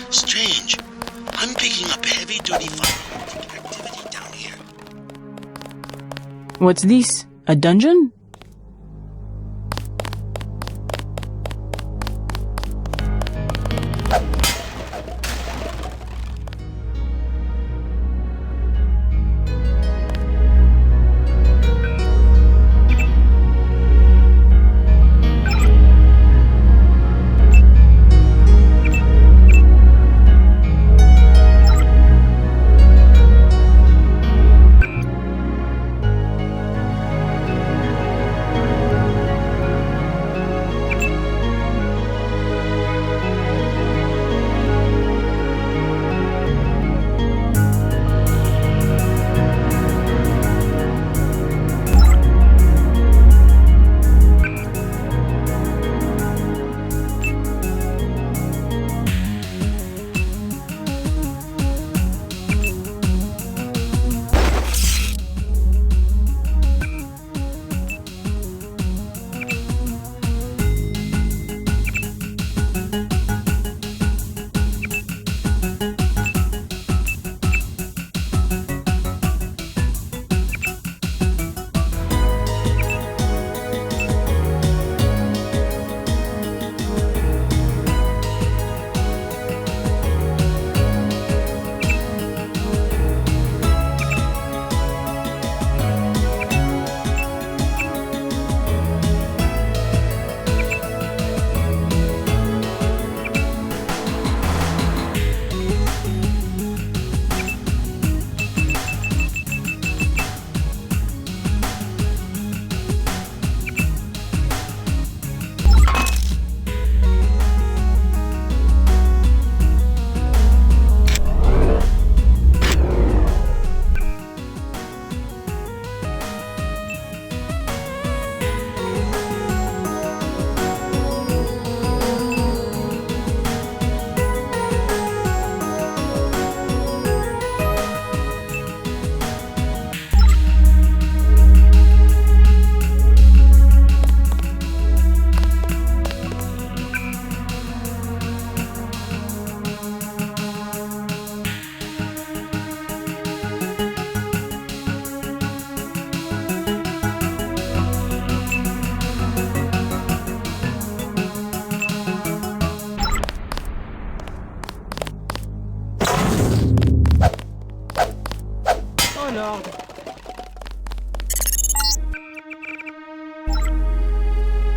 Strange. I'm picking up heavy-duty firearms activity down here. What's this? A dungeon?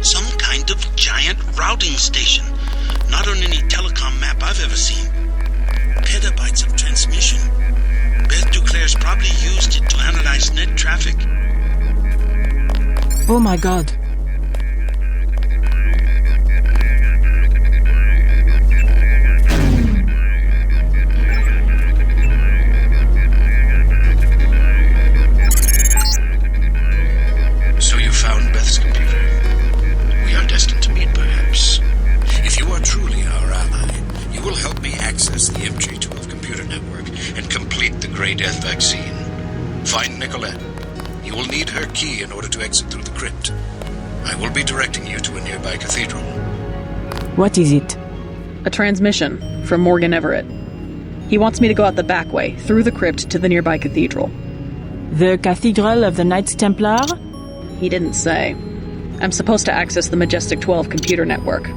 Some kind of giant routing station. Not on any telecom map I've ever seen. Petabytes of transmission. Beth Duclairs probably used it to analyze net traffic. Oh my god. So you found Beth's computer. We are destined to meet, perhaps. If you are truly our ally, you will help me access the MJ-12 computer network and complete the Grey Death vaccine. Find Nicolette. You will need her key in order to exit through the crypt. I will be directing you to a nearby cathedral. What is it? A transmission from Morgan Everett. He wants me to go out the back way, through the crypt to the nearby cathedral. The Cathedral of the Knights Templar? He didn't say. I'm supposed to access the Majestic 12 computer network.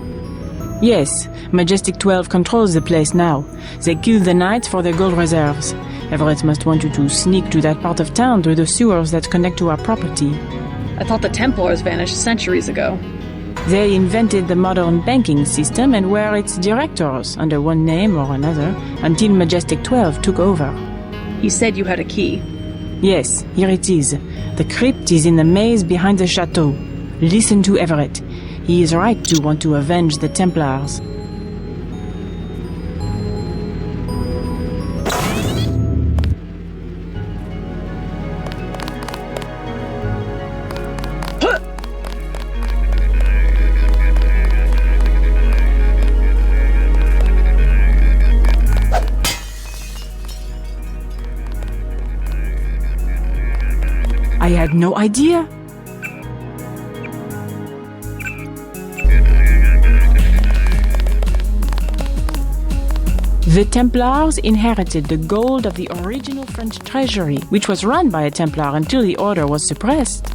Yes, Majestic 12 controls the place now. They kill the Knights for their gold reserves. Everett must want you to sneak to that part of town through the sewers that connect to our property. I thought the Templars vanished centuries ago. They invented the modern banking system and were its directors, under one name or another, until Majestic 12 took over. He said you had a key. Yes, here it is. The crypt is in the maze behind the chateau. Listen to Everett. He is right to want to avenge the Templars. I had no idea. The Templars inherited the gold of the original French treasury, which was run by a Templar until the order was suppressed.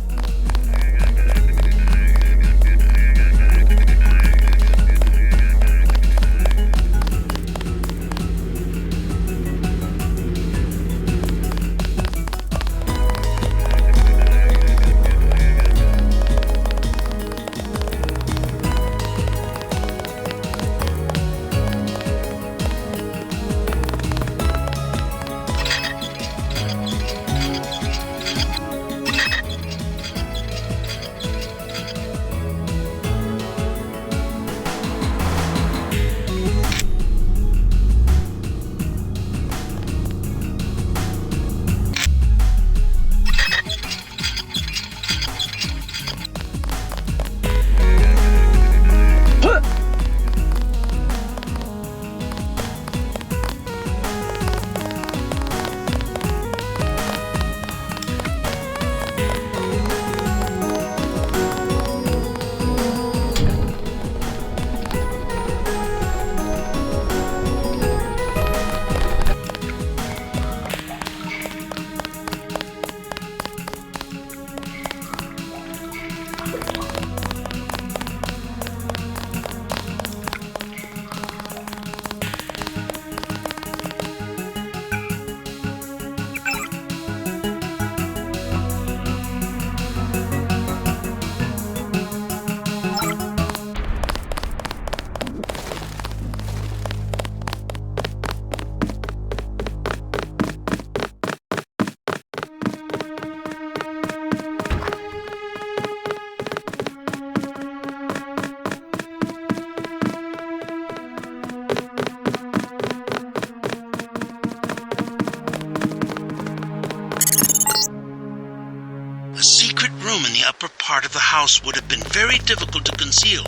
upper part of the house would have been very difficult to conceal.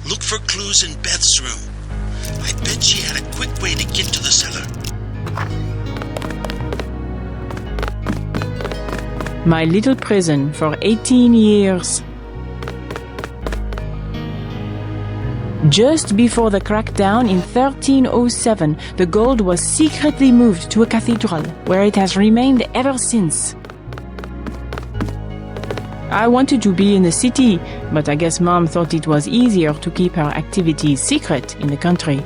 Look for clues in Beth's room. I bet she had a quick way to get to the cellar. My little prison for 18 years. Just before the crackdown in 1307, the gold was secretly moved to a cathedral, where it has remained ever since. I wanted to be in the city, but I guess Mom thought it was easier to keep her activities secret in the country.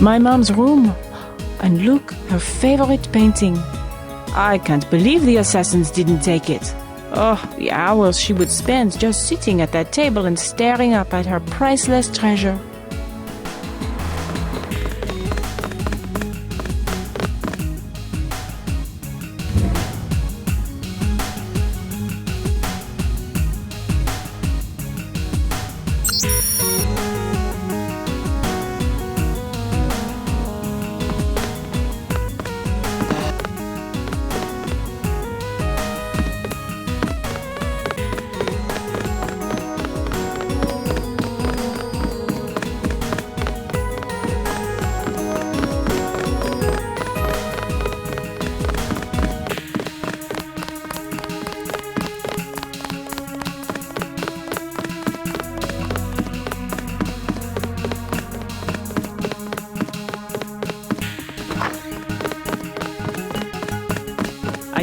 My mom's room. And look, her favorite painting. I can't believe the assassins didn't take it. Oh, the hours she would spend just sitting at that table and staring up at her priceless treasure.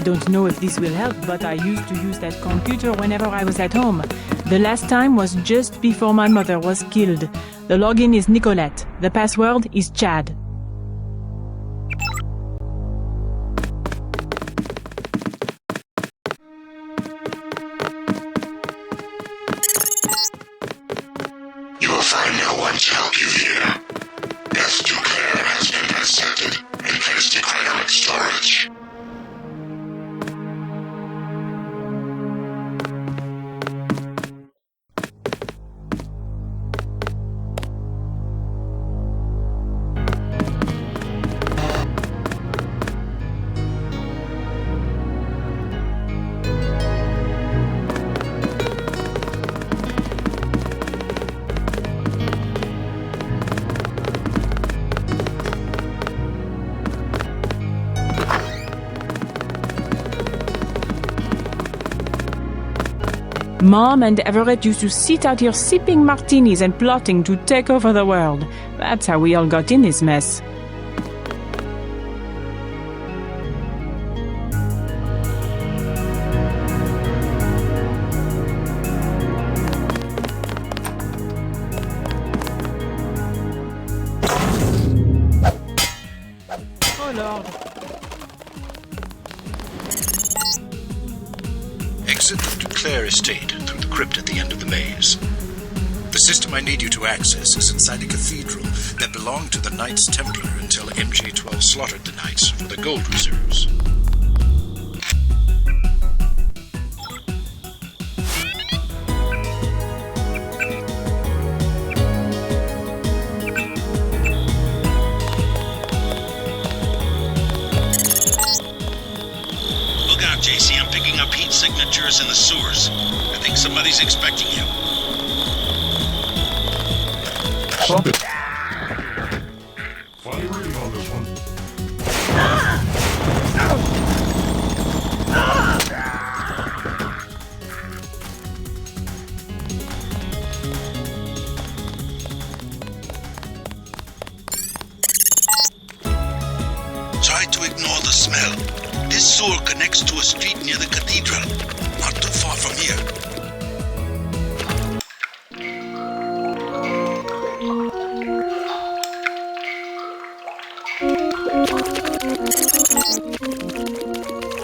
I don't know if this will help, but I used to use that computer whenever I was at home. The last time was just before my mother was killed. The login is Nicolette. The password is Chad. want to help you here. Beth Duclair has been dissected and placed in cryonic storage. Mom and Everett used to sit out here sipping martinis and plotting to take over the world. That's how we all got in this mess. Oh Lord. Exit the Duclair estate through the crypt at the end of the maze. The system I need you to access is inside a cathedral that belonged to the Knights Templar until MJ-12 slaughtered the Knights for the gold reserves. Look out, JC. I'm picking up heat signatures in the sewers. I think somebody's expecting you. Stop it. Funny reading on this one. Try to ignore the smell. This sewer connects to a street near the cathedral, not too far from here.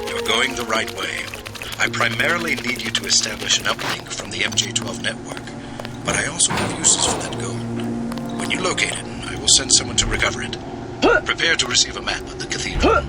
You're going the right way. I primarily need you to establish an uplink from the MJ-12 network, but I also have uses for that gold. When you locate it, I will send someone to recover it. Prepare to receive a map of the cathedral.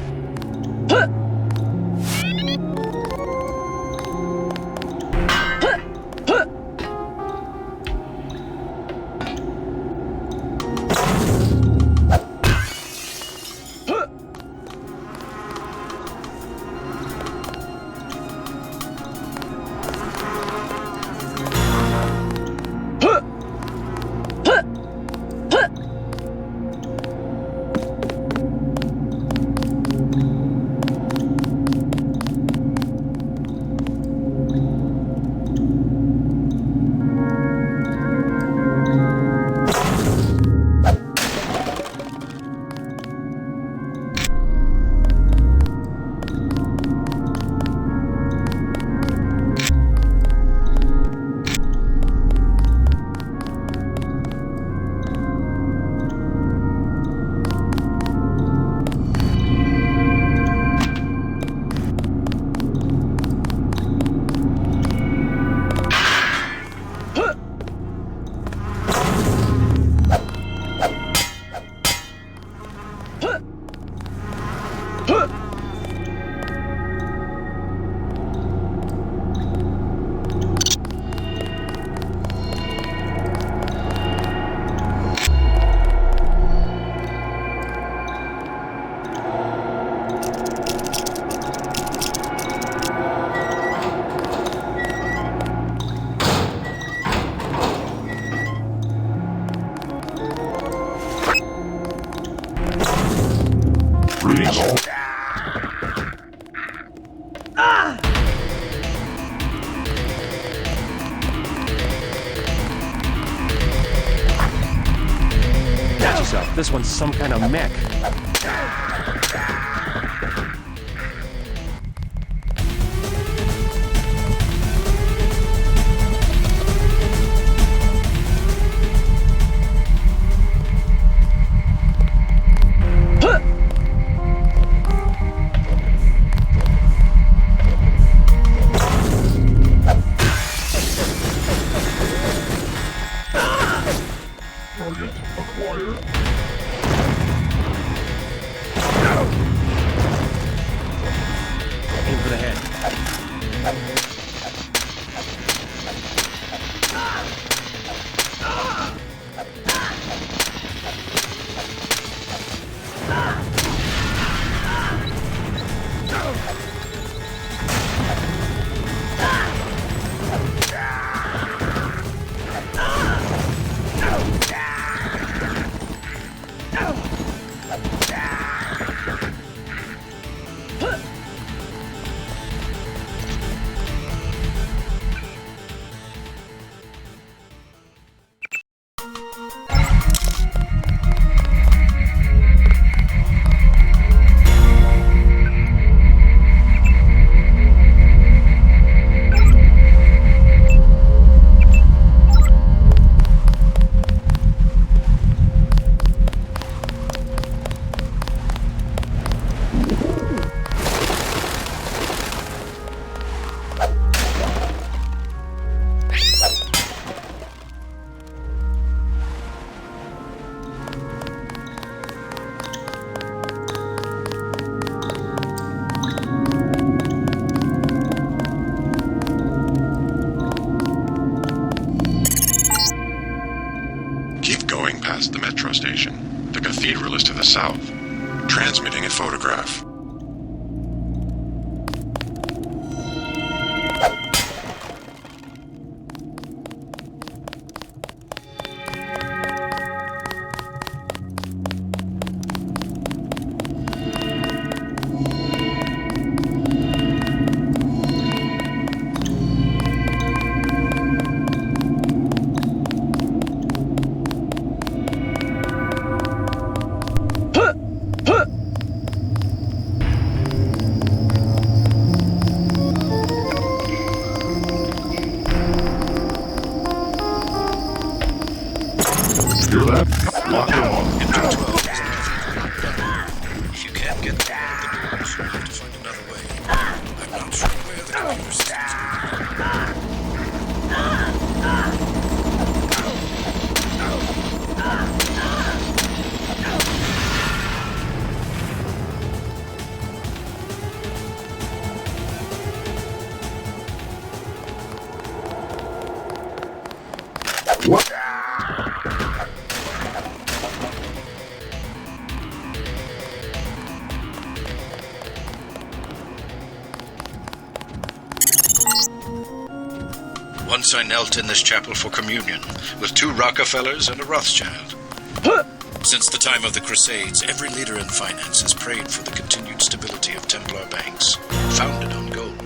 This one's some kind of mech. past the metro station. The cathedral is to the south. Transmitting a photograph. Once I knelt in this chapel for communion with 2 Rockefellers and a Rothschild. Since the time of the Crusades, every leader in finance has prayed for the continued stability of Templar banks, founded on gold.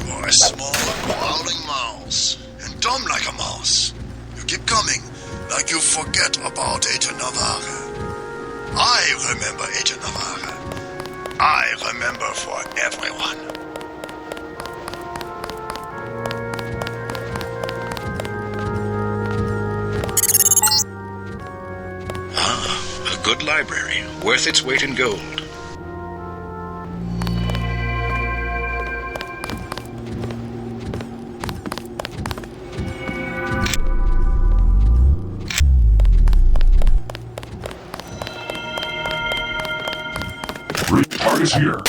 You are a small, prowling mouse, and dumb like a mouse. You keep coming, like you forget about Agent Navarre. I remember Agent Navarre. I remember for everyone. A good library, worth its weight in gold. Retard is here.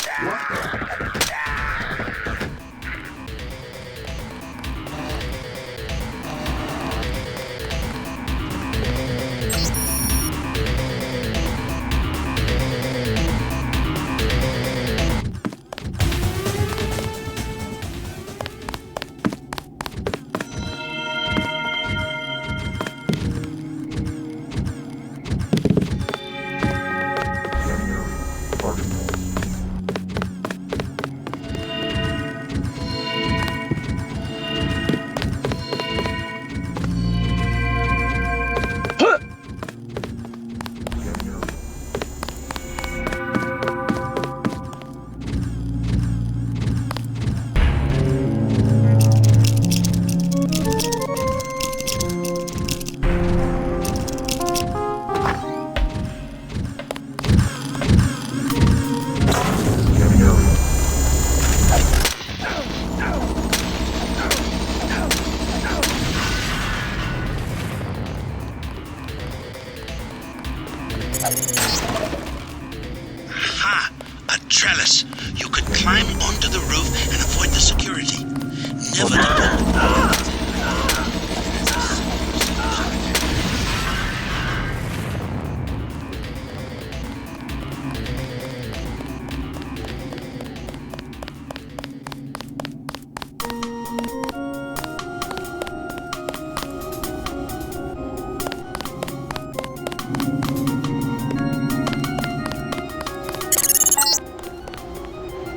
Aha! A trellis. You could climb onto the roof and avoid the security. Never depend.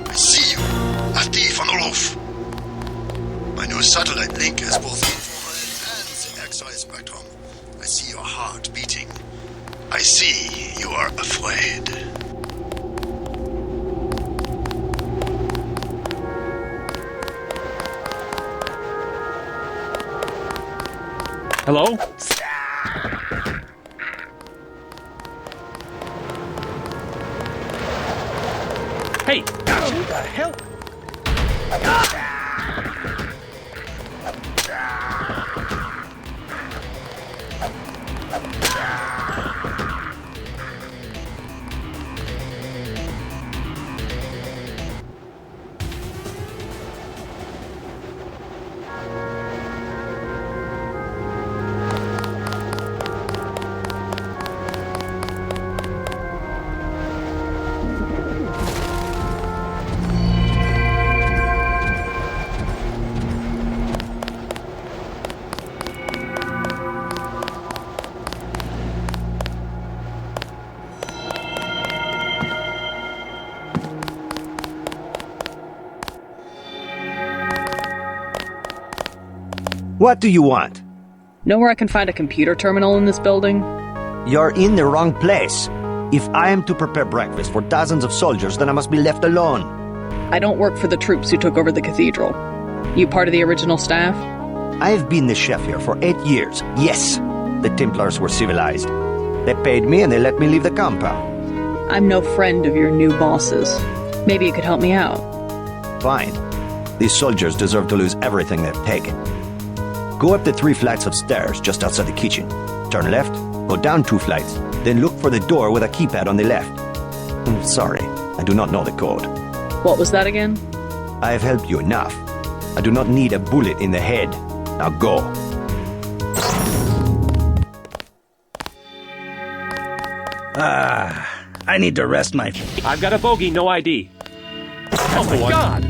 I see you. A thief on the roof. My new satellite link has both infrared and the X-ray spectrum. I see your heart beating. I see you are afraid. Hello? Hey! What the hell? What do you want? Know where I can find a computer terminal in this building? You're in the wrong place. If I am to prepare breakfast for dozens of soldiers, then I must be left alone. I don't work for the troops who took over the cathedral. You part of the original staff? I have been the chef here for 8 years. Yes, the Templars were civilized. They paid me and they let me leave the compound. I'm no friend of your new bosses. Maybe you could help me out. Fine. These soldiers deserve to lose everything they've taken. Go up the 3 flights of stairs just outside the kitchen. Turn left, go down 2 flights, then look for the door with a keypad on the left. Sorry, I do not know the code. What was that again? I have helped you enough. I do not need a bullet in the head. Now go. I need to rest my... I've got a bogey, no ID. Oh my God!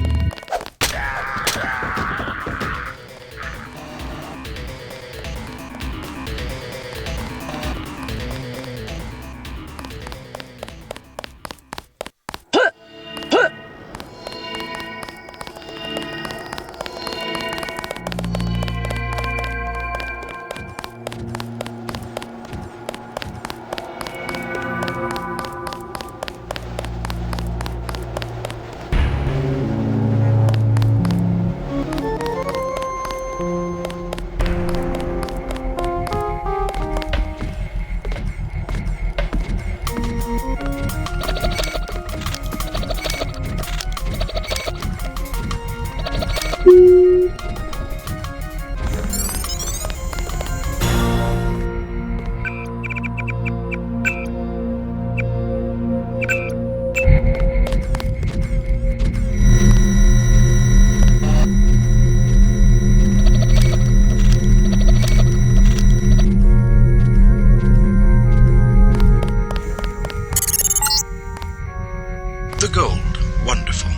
The gold. Wonderful.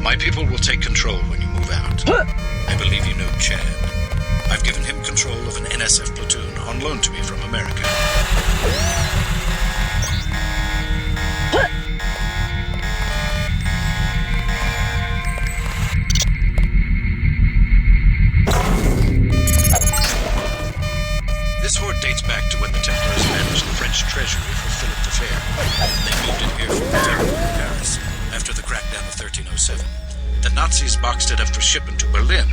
My people will take control when you move out. I believe you know Chad. I've given him control of an NSF platoon on loan to me from America. This hoard dates back to when the Templars managed the French treasury for Philip the Fair. They moved it here from Paris after the crackdown of 1307. The Nazis boxed it up for shipment to Berlin,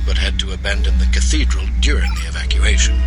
but had to abandon the cathedral during the evacuation.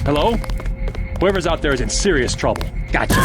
Hello? Whoever's out there is in serious trouble. Gotcha.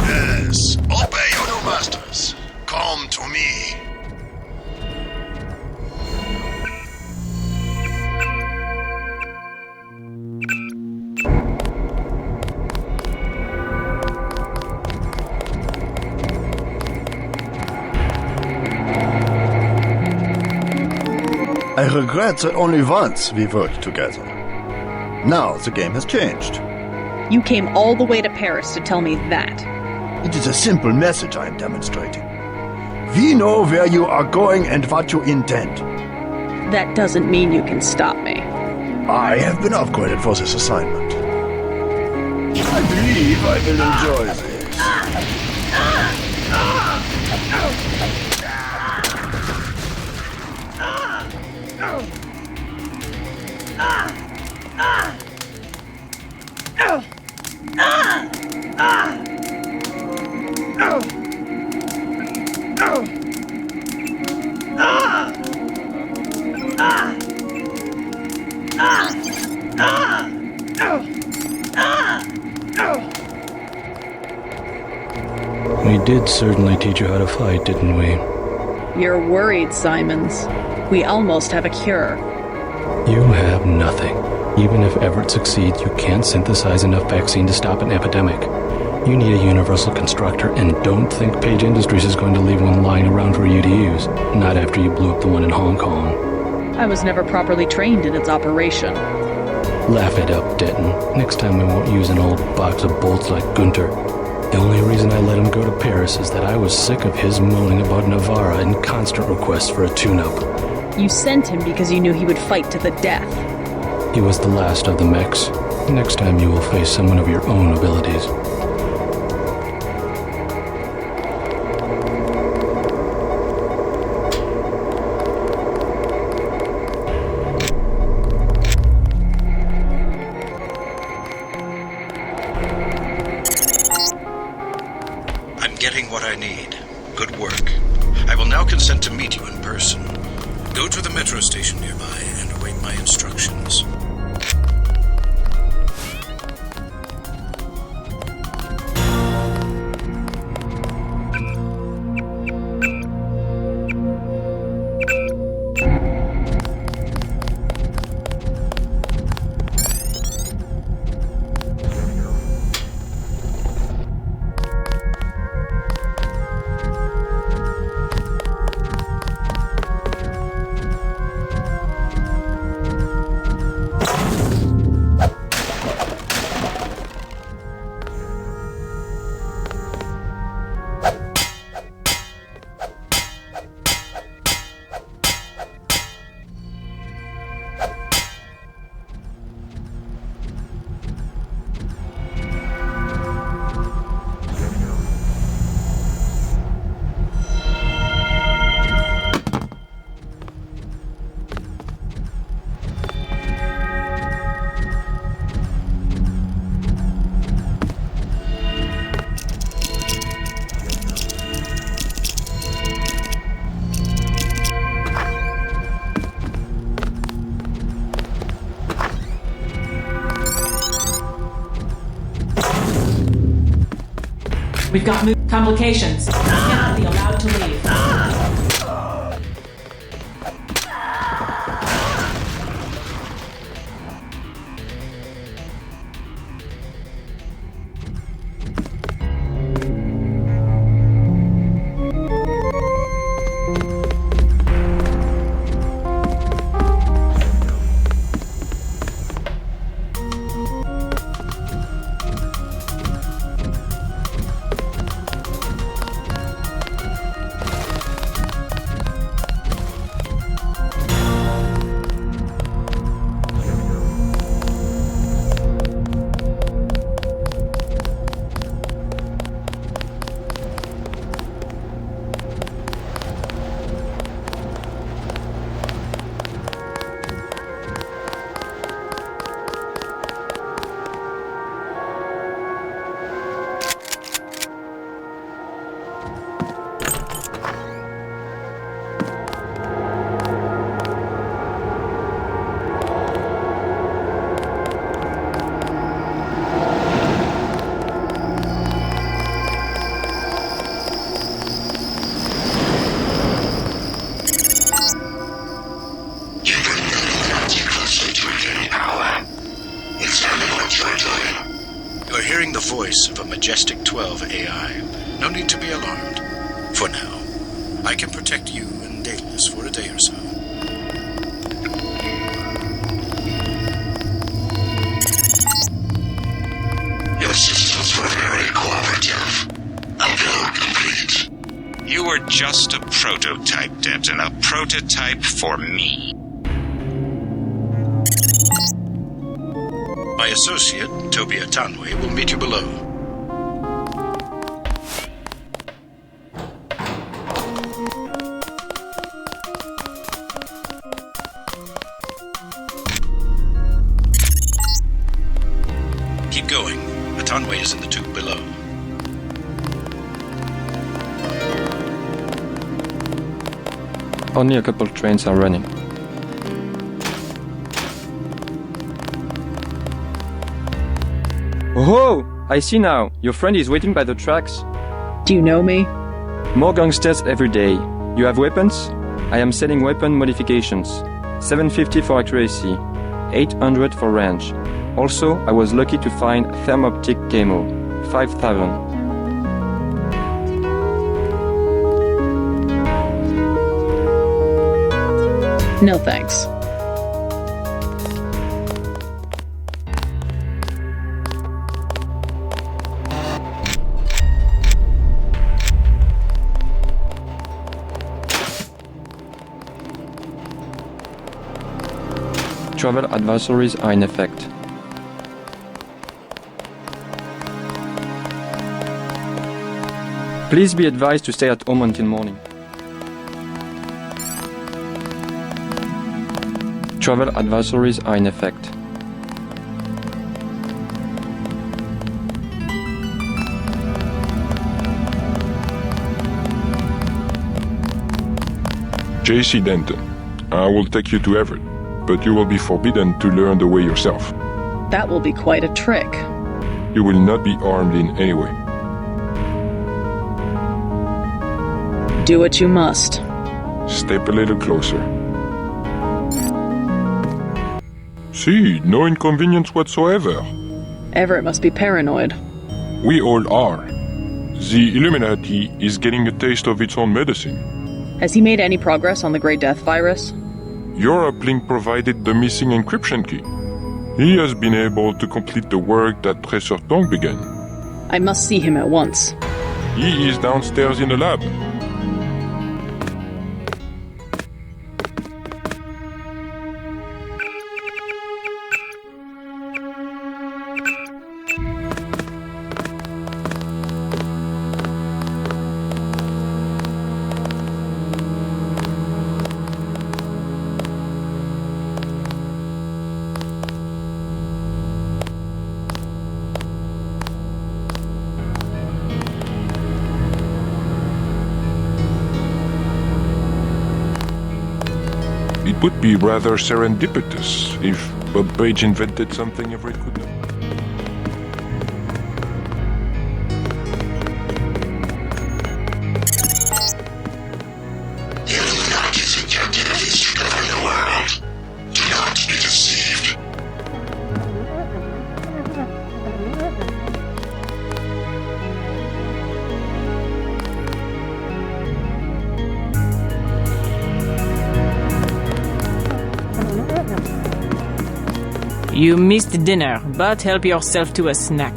Yes, obey your new masters. Come to me. I regret that only once we worked together. Now the game has changed. You came all the way to Paris to tell me that. It is a simple message I am demonstrating. We know where you are going and what you intend. That doesn't mean you can stop me. I have been upgraded for this assignment. I believe I will enjoy this. We did certainly teach you how to fight, didn't we? You're worried, Simons. We almost have a cure. You have nothing. Even if Everett succeeds, you can't synthesize enough vaccine to stop an epidemic. You need a universal constructor, and don't think Page Industries is going to leave one lying around for you to use. Not after you blew up the one in Hong Kong. I was never properly trained in its operation. Laugh it up, Denton. Next time we won't use an old box of bolts like Gunter. The only reason I let him go to Paris is that I was sick of his moaning about Navarra and constant requests for a tune-up. You sent him because you knew he would fight to the death. He was the last of the mechs. Next time you will face someone of your own abilities. I'm getting what I need. Good work. I will now consent to meet you in person. Go to the metro station nearby and await my instructions. We've got complications. We cannot be allowed to leave. hearing the voice of a Majestic 12 AI. No need to be alarmed. For now, I can protect you and Daedalus for a day or so. Your systems were very cooperative. Upload complete. You were just a prototype, Denton. A prototype for me. My associate, Tobia Tanwe, will meet you below. Keep going. Atanwe is in the tube below. Only a couple trains are running. Oh, I see now. Your friend is waiting by the tracks. Do you know me? More gangsters every day. You have weapons? I am selling weapon modifications. 750 for accuracy, 800 for range. Also, I was lucky to find thermoptic camo, 5,000. No thanks. Travel advisories are in effect. Please be advised to stay at home until morning. Travel advisories are in effect. J.C. Denton, I will take you to Everett, but you will be forbidden to learn the way yourself. That will be quite a trick. You will not be armed in any way. Do what you must. Step a little closer. See, no inconvenience whatsoever. Everett must be paranoid. We all are. The Illuminati is getting a taste of its own medicine. Has he made any progress on the Great Death virus? Your uplink provided the missing encryption key. He has been able to complete the work that Tracer Tong began. I must see him at once. He is downstairs in the lab. It would be rather serendipitous if Bob Page invented something Everett could not. The Illuminati's objective is to govern the world. Do not be deceived. You missed dinner, but help yourself to a snack.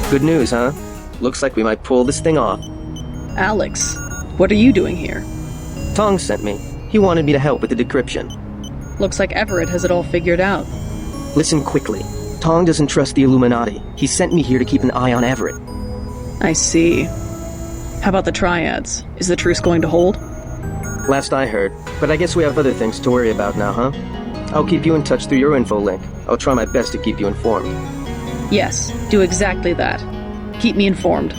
Good news, huh? Looks like we might pull this thing off. Alex, what are you doing here? Tong sent me. He wanted me to help with the decryption. Looks like Everett has it all figured out. Listen quickly. Tong doesn't trust the Illuminati. He sent me here to keep an eye on Everett. I see. How about the triads? Is the truce going to hold? Last I heard. But I guess we have other things to worry about now, huh? I'll keep you in touch through your info link. I'll try my best to keep you informed. Yes, do exactly that. Keep me informed.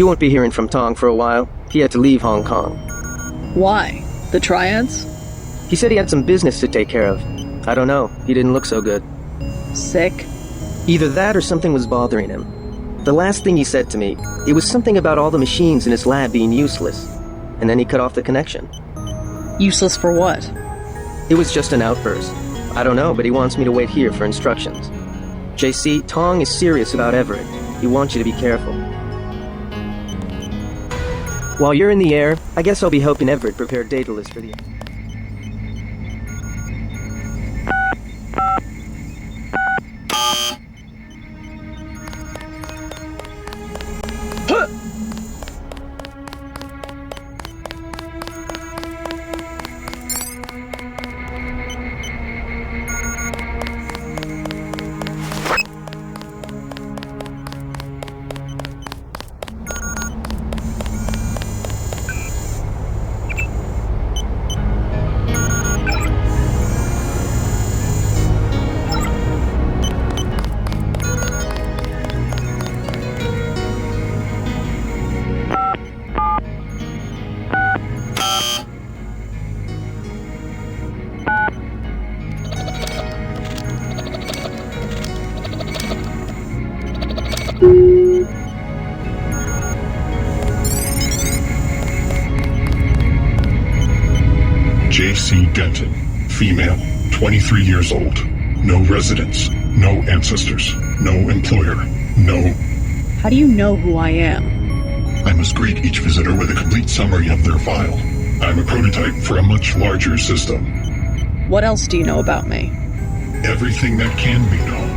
You won't be hearing from Tong for a while. He had to leave Hong Kong. Why? The triads? He said he had some business to take care of. I don't know. He didn't look so good. Sick? Either that or something was bothering him. The last thing he said to me, it was something about all the machines in his lab being useless. And then he cut off the connection. Useless for what? It was just an outburst. I don't know, but he wants me to wait here for instructions. JC, Tong is serious about Everett. He wants you to be careful. While you're in the air, I guess I'll be helping Everett prepare Daedalus for the... D Denton, female, 23 years old. No residence, no ancestors, no employer, no... How do you know who I am? I must greet each visitor with a complete summary of their file. I'm a prototype for a much larger system. What else do you know about me? Everything that can be known.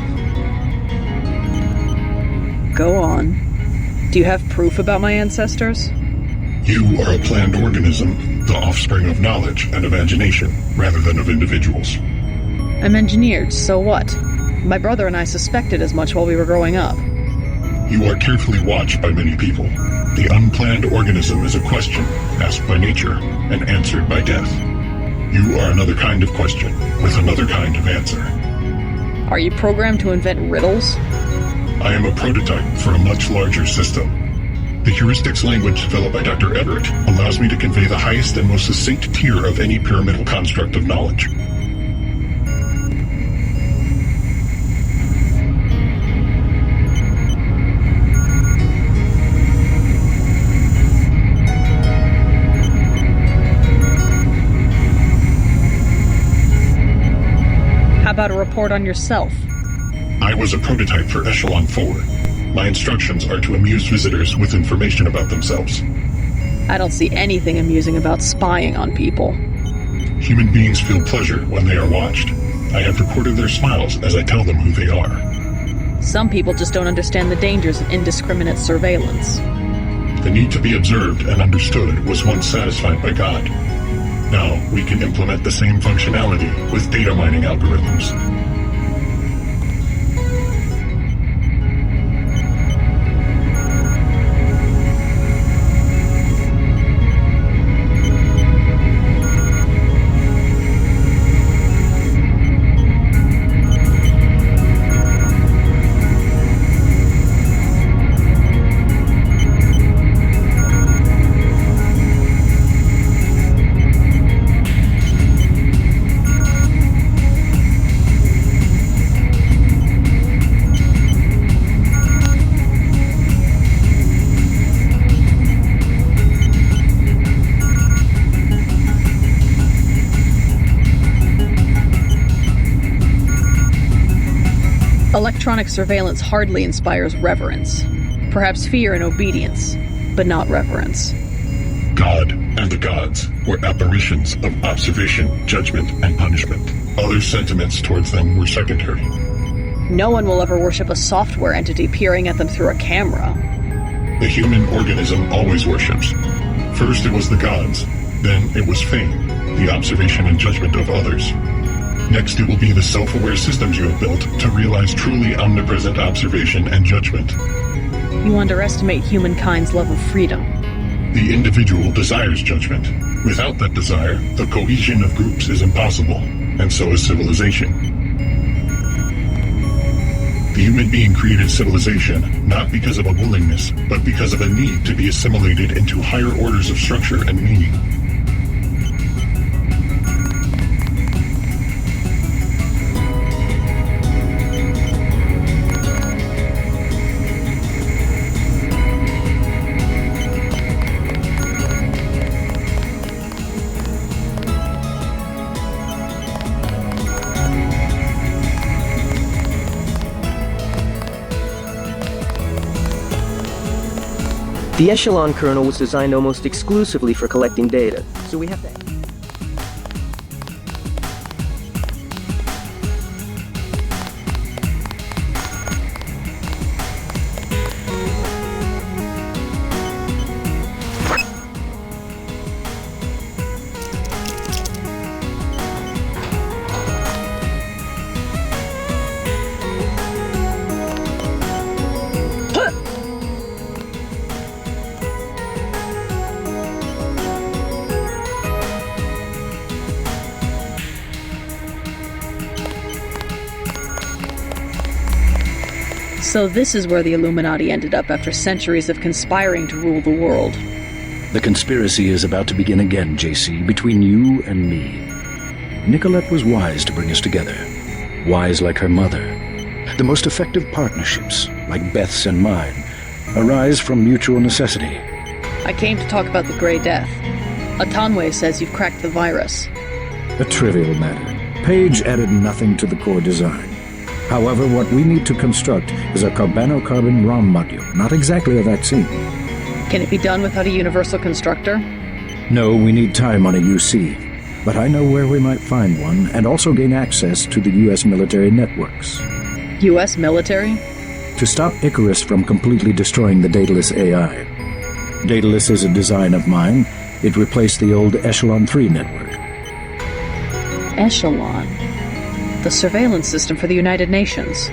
Go on. Do you have proof about my ancestors? You are a planned organism, the offspring of knowledge and imagination, rather than of individuals. I'm engineered, so what? My brother and I suspected as much while we were growing up. You are carefully watched by many people. The unplanned organism is a question asked by nature and answered by death. You are another kind of question with another kind of answer. Are you programmed to invent riddles? I am a prototype for a much larger system. The heuristics language developed by Dr. Everett allows me to convey the highest and most succinct tier of any pyramidal construct of knowledge. How about a report on yourself? I was a prototype for Echelon 4. My instructions are to amuse visitors with information about themselves. I don't see anything amusing about spying on people. Human beings feel pleasure when they are watched. I have recorded their smiles as I tell them who they are. Some people just don't understand the dangers of indiscriminate surveillance. The need to be observed and understood was once satisfied by God. Now we can implement the same functionality with data mining algorithms. electronic surveillance hardly inspires reverence. Perhaps fear and obedience, but not reverence. God and the gods were apparitions of observation, judgment, and punishment. Other sentiments towards them were secondary. No one will ever worship a software entity peering at them through a camera. The human organism always worships. First it was the gods, then it was fame, the observation and judgment of others. Next it will be the self-aware systems you have built to realize truly omnipresent observation and judgment. You underestimate humankind's love of freedom. The individual desires judgment. Without that desire, the cohesion of groups is impossible, and so is civilization. The human being created civilization not because of a willingness, but because of a need to be assimilated into higher orders of structure and meaning. The Echelon kernel was designed almost exclusively for collecting data, so we have to... So this is where the Illuminati ended up after centuries of conspiring to rule the world. The conspiracy is about to begin again, JC, between you and me. Nicolette was wise to bring us together. Wise like her mother. The most effective partnerships, like Beth's and mine, arise from mutual necessity. I came to talk about the Grey Death. Atanwe says you've cracked the virus. A trivial matter. Page added nothing to the core design. However, what we need to construct is a carbon ROM module, not exactly a vaccine. Can it be done without a universal constructor? No, we need time on a UC. But I know where we might find one, and also gain access to the U.S. military networks. U.S. military? To stop Icarus from completely destroying the Daedalus AI. Daedalus is a design of mine. It replaced the old Echelon 3 network. Echelon? The surveillance system for the United Nations.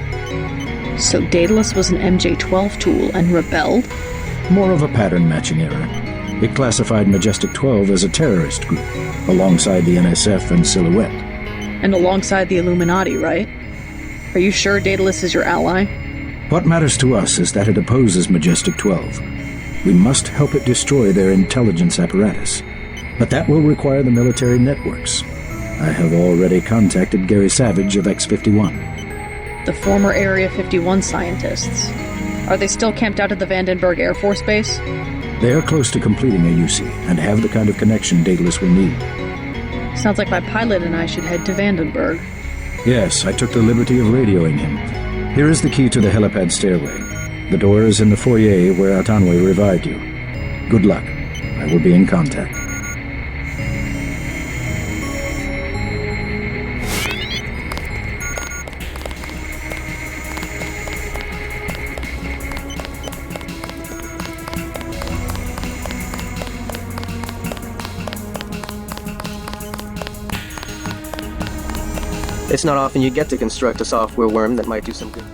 So Daedalus was an MJ-12 tool and rebelled? More of a pattern matching error. It classified Majestic 12 as a terrorist group, alongside the NSF and Silhouette. And alongside the Illuminati, right? Are you sure Daedalus is your ally? What matters to us is that it opposes Majestic 12. We must help it destroy their intelligence apparatus. But that will require the military networks. I have already contacted Gary Savage of X-51. The former Area 51 scientists. Are they still camped out at the Vandenberg Air Force Base? They are close to completing a UC and have the kind of connection Daedalus will need. Sounds like my pilot and I should head to Vandenberg. Yes, I took the liberty of radioing him. Here is the key to the helipad stairway. The door is in the foyer where Atanwe revived you. Good luck. I will be in contact. It's not often you get to construct a software worm that might do some good.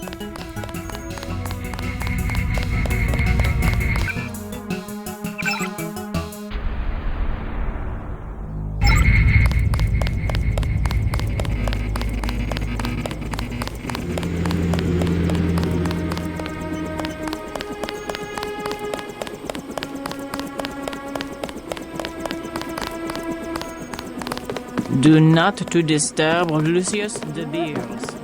Do not to disturb Lucius de Beers.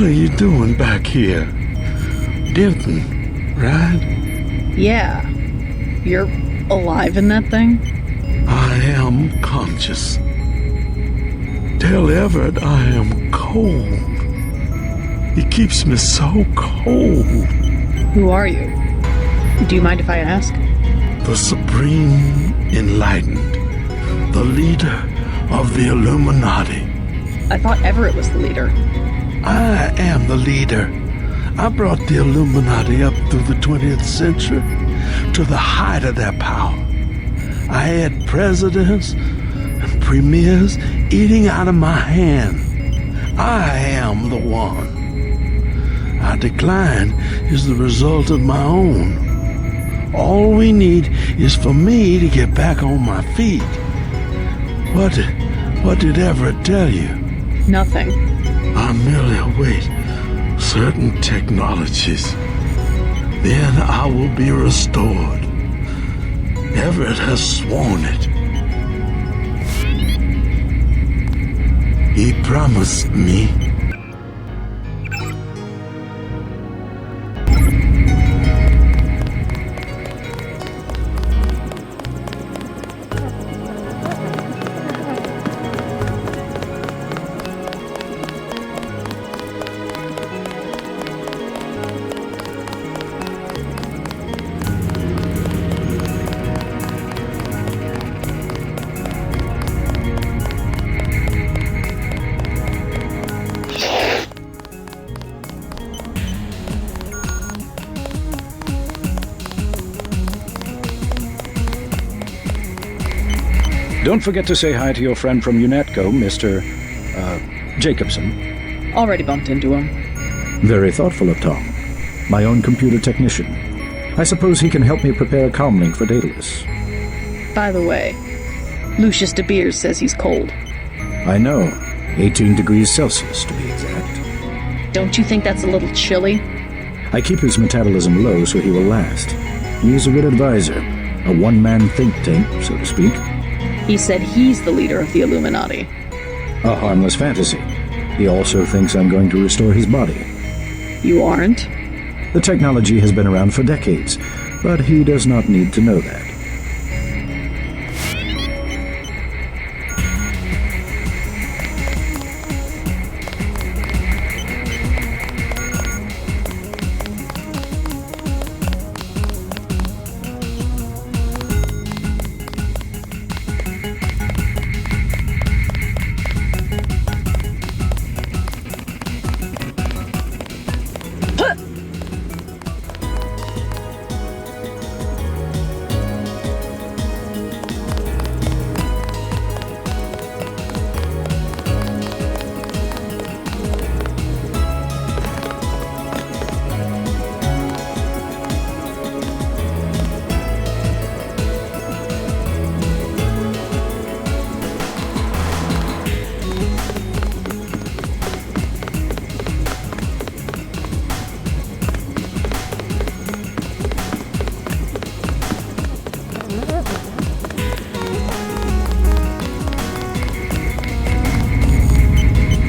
are you doing back here? Denton, right? Yeah. You're alive in that thing? I am conscious. Tell Everett I am cold. He keeps me so cold. Who are you? Do you mind if I ask? The Supreme Enlightened. The leader of the Illuminati. I thought Everett was the leader. I am the leader. I brought the Illuminati up through the 20th century to the height of their power. I had presidents and premiers eating out of my hand. I am the one. Our decline is the result of my own. All we need is for me to get back on my feet. What did Everett tell you? Nothing. I merely await certain technologies. Then I will be restored. Everett has sworn it. He promised me. Don't forget to say hi to your friend from UNATCO, Mr. Jacobson. Already bumped into him. Very thoughtful of Tom. My own computer technician. I suppose he can help me prepare a comlink for Daedalus. By the way, Lucius de Beers says he's cold. I know. 18 degrees Celsius, to be exact. Don't you think that's a little chilly? I keep his metabolism low so he will last. He's a good advisor. A one-man think tank, so to speak. He said he's the leader of the Illuminati. A harmless fantasy. He also thinks I'm going to restore his body. You aren't? The technology has been around for decades, but he does not need to know that.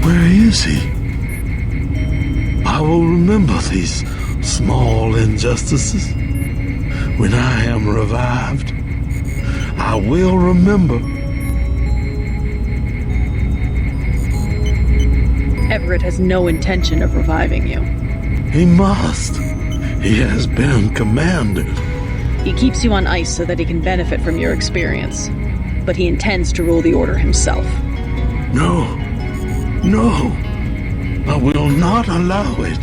Where is he? I will remember these small injustices. When I am revived, I will remember. Everett has no intention of reviving you. He must. He has been commanded. He keeps you on ice so that he can benefit from your experience. But he intends to rule the Order himself. No. No. I will not allow it.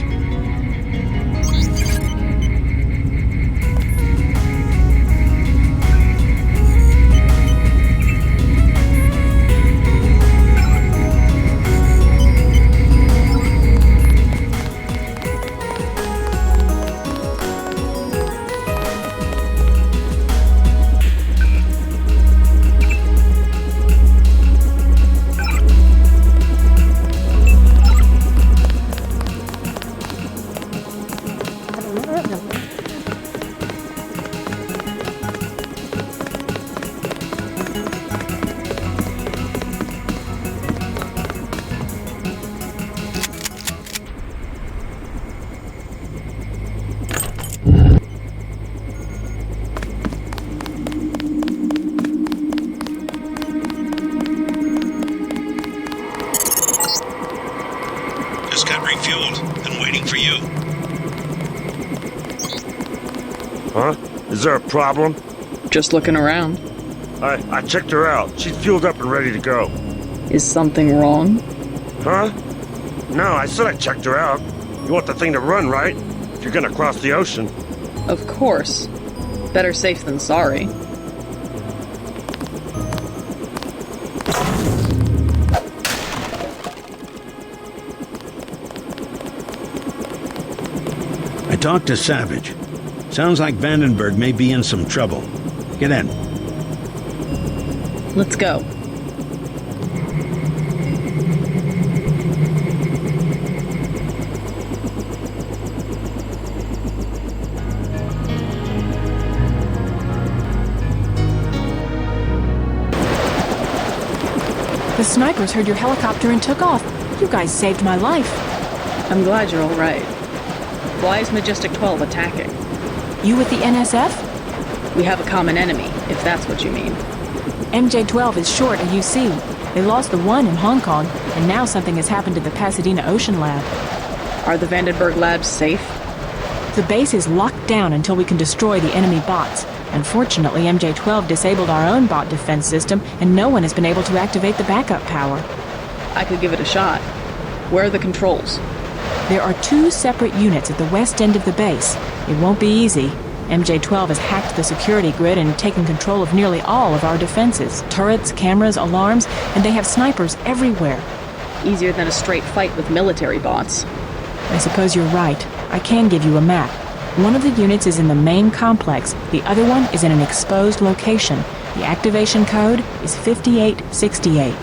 Huh? Is there a problem? Just looking around. I checked her out. She's fueled up and ready to go. Is something wrong? Huh? No, I said I checked her out. You want the thing to run, right? If you're gonna cross the ocean. Of course. Better safe than sorry. I talked to Savage. Sounds like Vandenberg may be in some trouble. Get in. Let's go. The snipers heard your helicopter and took off. You guys saved my life. I'm glad you're all right. Why is Majestic 12 attacking? You with the NSF? We have a common enemy, if that's what you mean. MJ-12 is short a UC. They lost the one in Hong Kong, and now something has happened to the Pasadena Ocean Lab. Are the Vandenberg labs safe? The base is locked down until we can destroy the enemy bots. Unfortunately, MJ-12 disabled our own bot defense system, and no one has been able to activate the backup power. I could give it a shot. Where are the controls? There are 2 separate units at the west end of the base. It won't be easy. MJ-12 has hacked the security grid and taken control of nearly all of our defenses. Turrets, cameras, alarms, and they have snipers everywhere. Easier than a straight fight with military bots. I suppose you're right. I can give you a map. One of the units is in the main complex. The other one is in an exposed location. The activation code is 5868.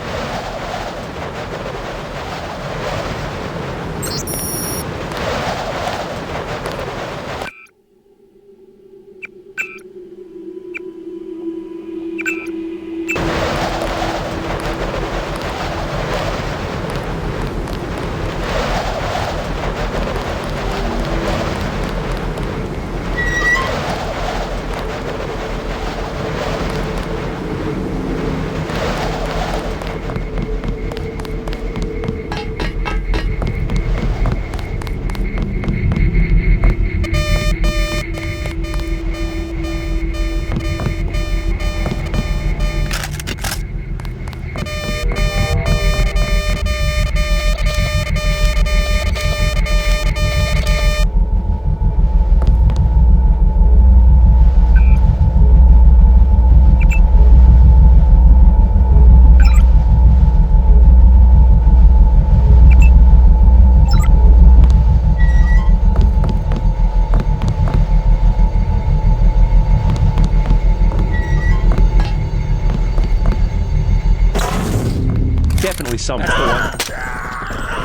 Something. That's the one.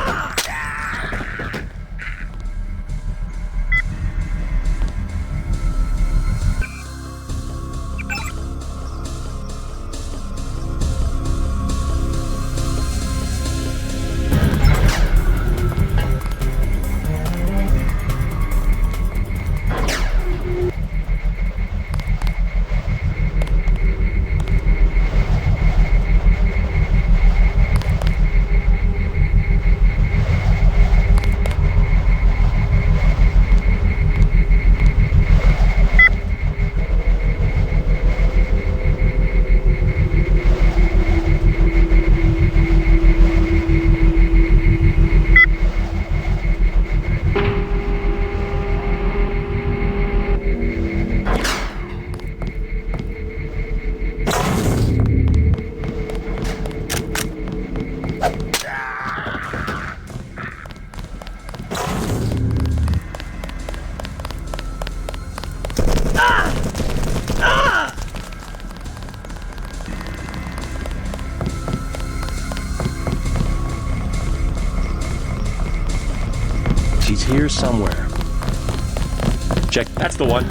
She's here somewhere. Check. That's the one.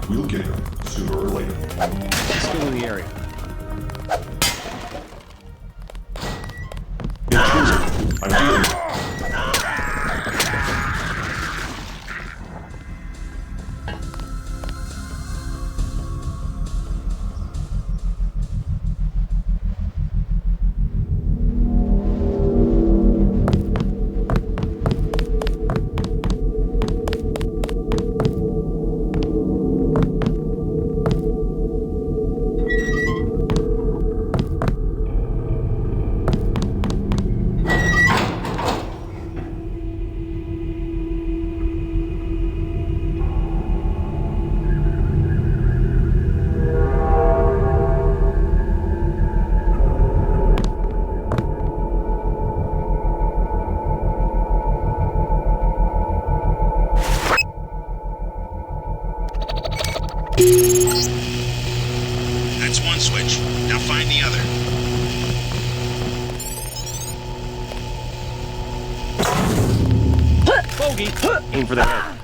We'll get her sooner or later. Still in the area. Intruder, I'm dealing with. Now find the other. Bogey! Aim for the head.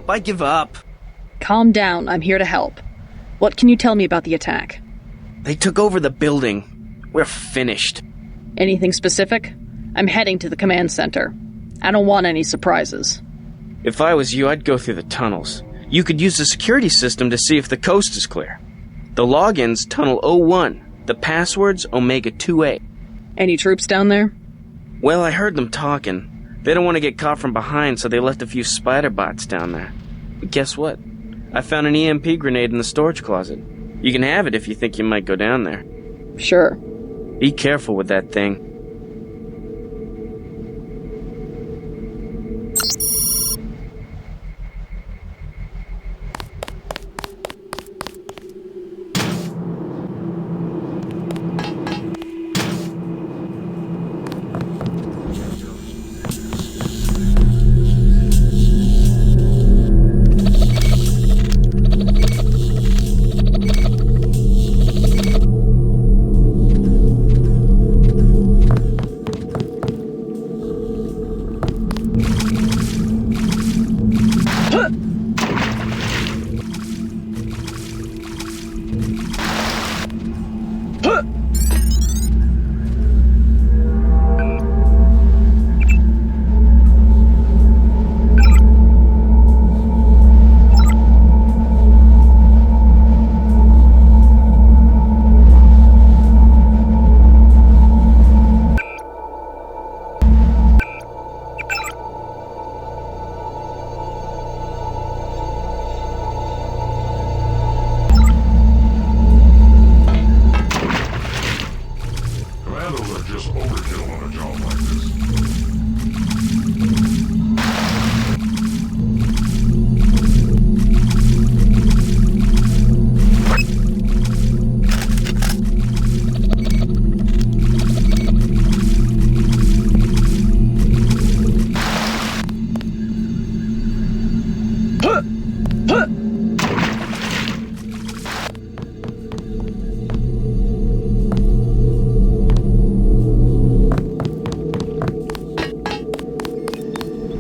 I give up. Calm down, I'm here to help. What can you tell me about the attack? They took over the building. We're finished. Anything specific? I'm heading to the command center. I don't want any surprises. If I was you, I'd go through the tunnels. You could use the security system to see if the coast is clear. The login's Tunnel 01. The password's Omega 2A. Any troops down there? Well, I heard them talking. They don't want to get caught from behind, so they left a few spider bots down there. But guess what? I found an EMP grenade in the storage closet. You can have it if you think you might go down there. Sure. Be careful with that thing.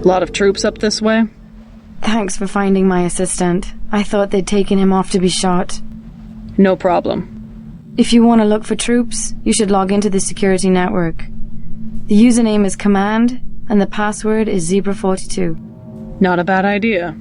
Lot of troops up this way? Thanks for finding my assistant. I thought they'd taken him off to be shot. No problem. If you want to look for troops, you should log into the security network. The username is Command, and the password is Zebra42. Not a bad idea.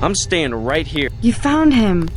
I'm staying right here. You found him.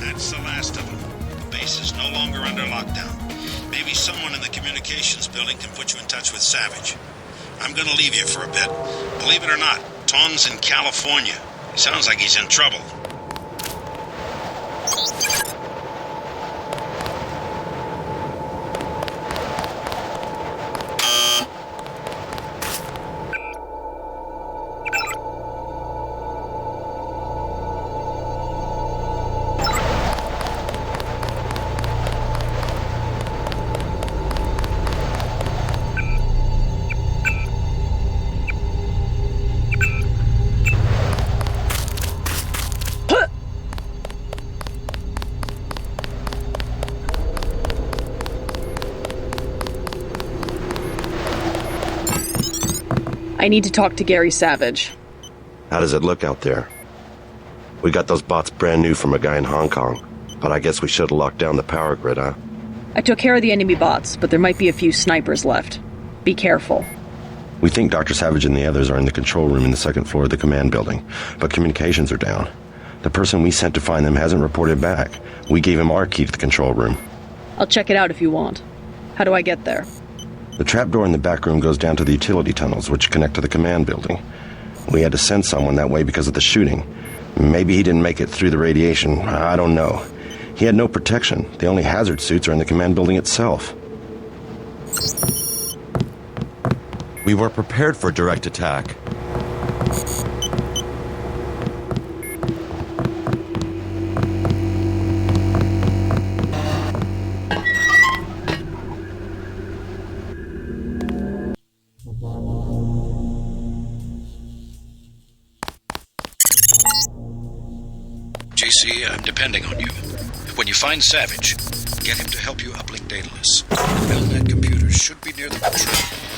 That's the last of them. The base is no longer under lockdown. Maybe someone in the communications building can put you in touch with Savage. I'm gonna leave you for a bit. Believe it or not, Tong's in California. He sounds like he's in trouble. I need to talk to Gary Savage. How does it look out there? We got those bots brand new from a guy in Hong Kong, but I guess we should have locked down the power grid, huh? I took care of the enemy bots, but there might be a few snipers left. Be careful. We think Dr. Savage and the others are in the control room in the second floor of the command building, but communications are down. The person we sent to find them hasn't reported back. We gave him our key to the control room. I'll check it out if you want. How do I get there? The trapdoor in the back room goes down to the utility tunnels, which connect to the command building. We had to send someone that way because of the shooting. Maybe he didn't make it through the radiation. I don't know. He had no protection. The only hazard suits are in the command building itself. We were prepared for direct attack. JC, I'm depending on you. When you find Savage, get him to help you uplink Daedalus. The Belnet computers should be near the control.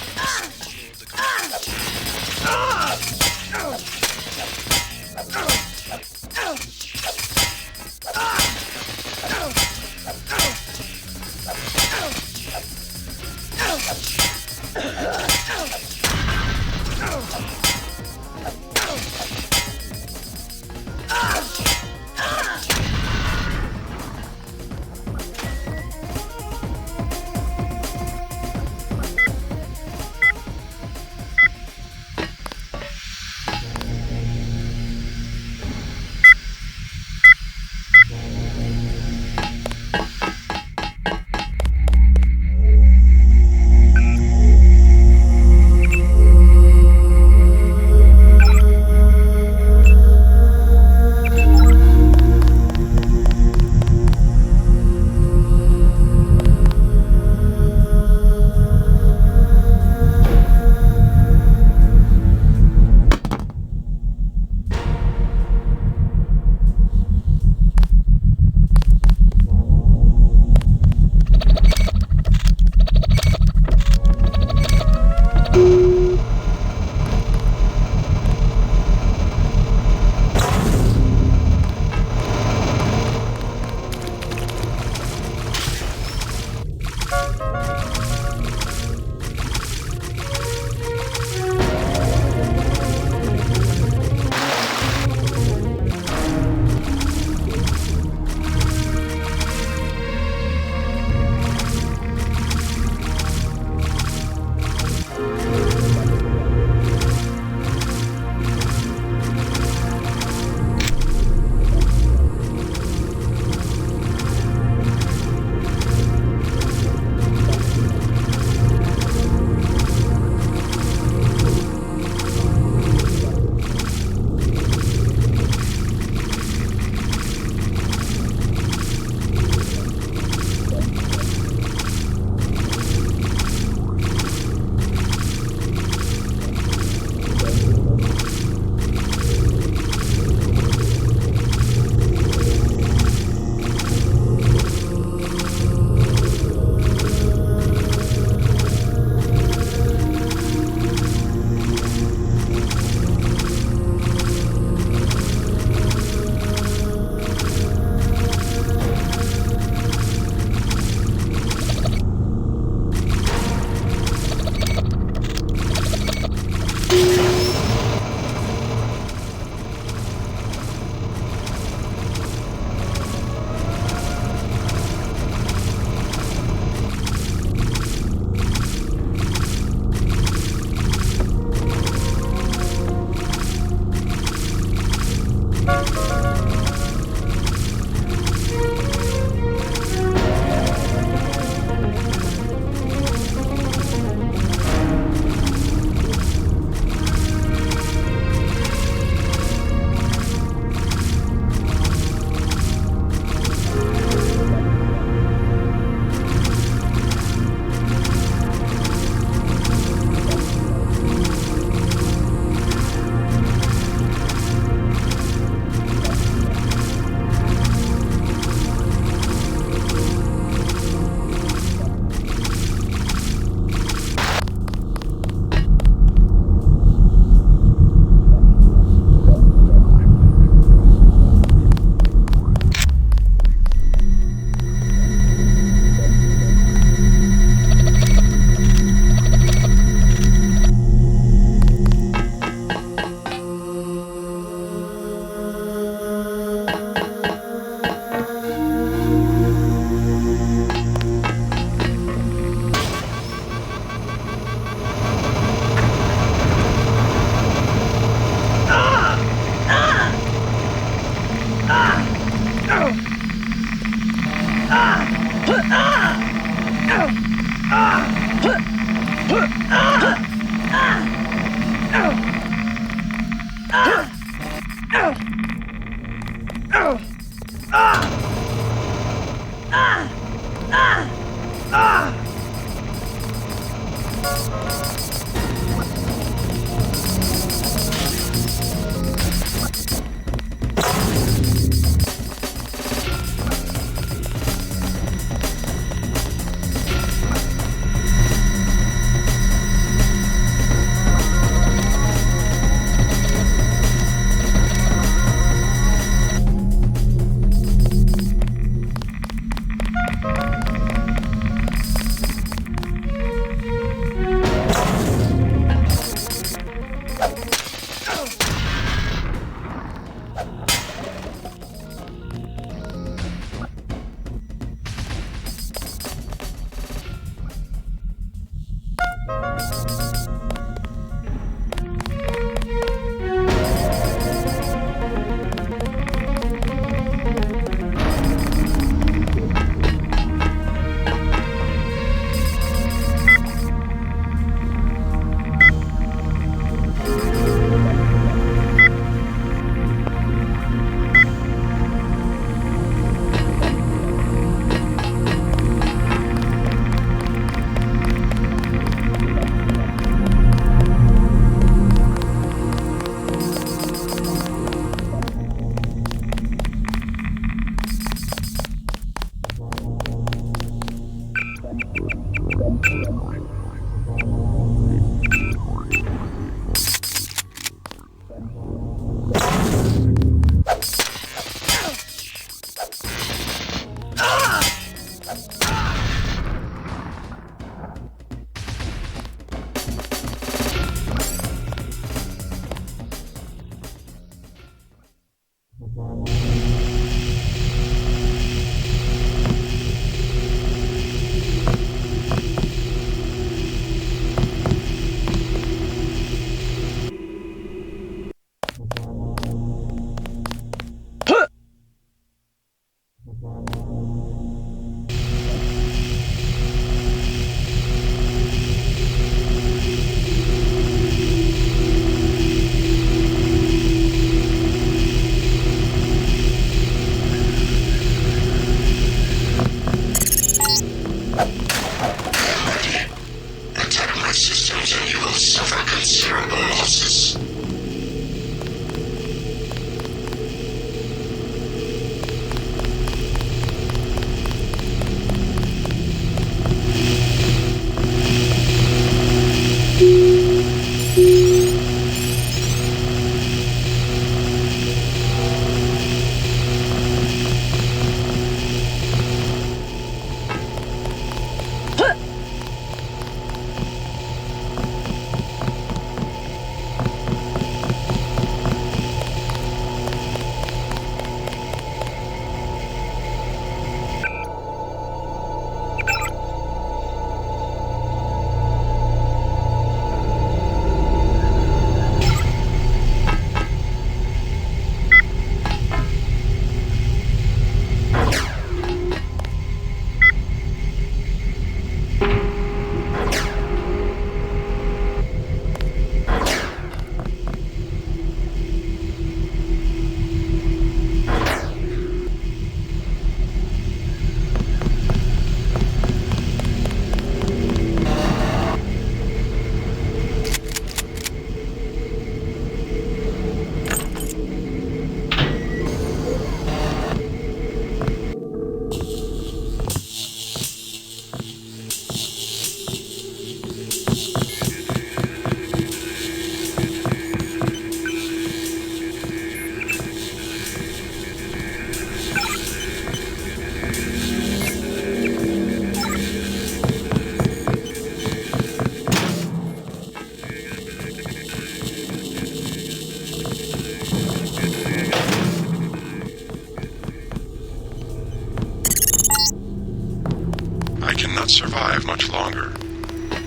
survive much longer.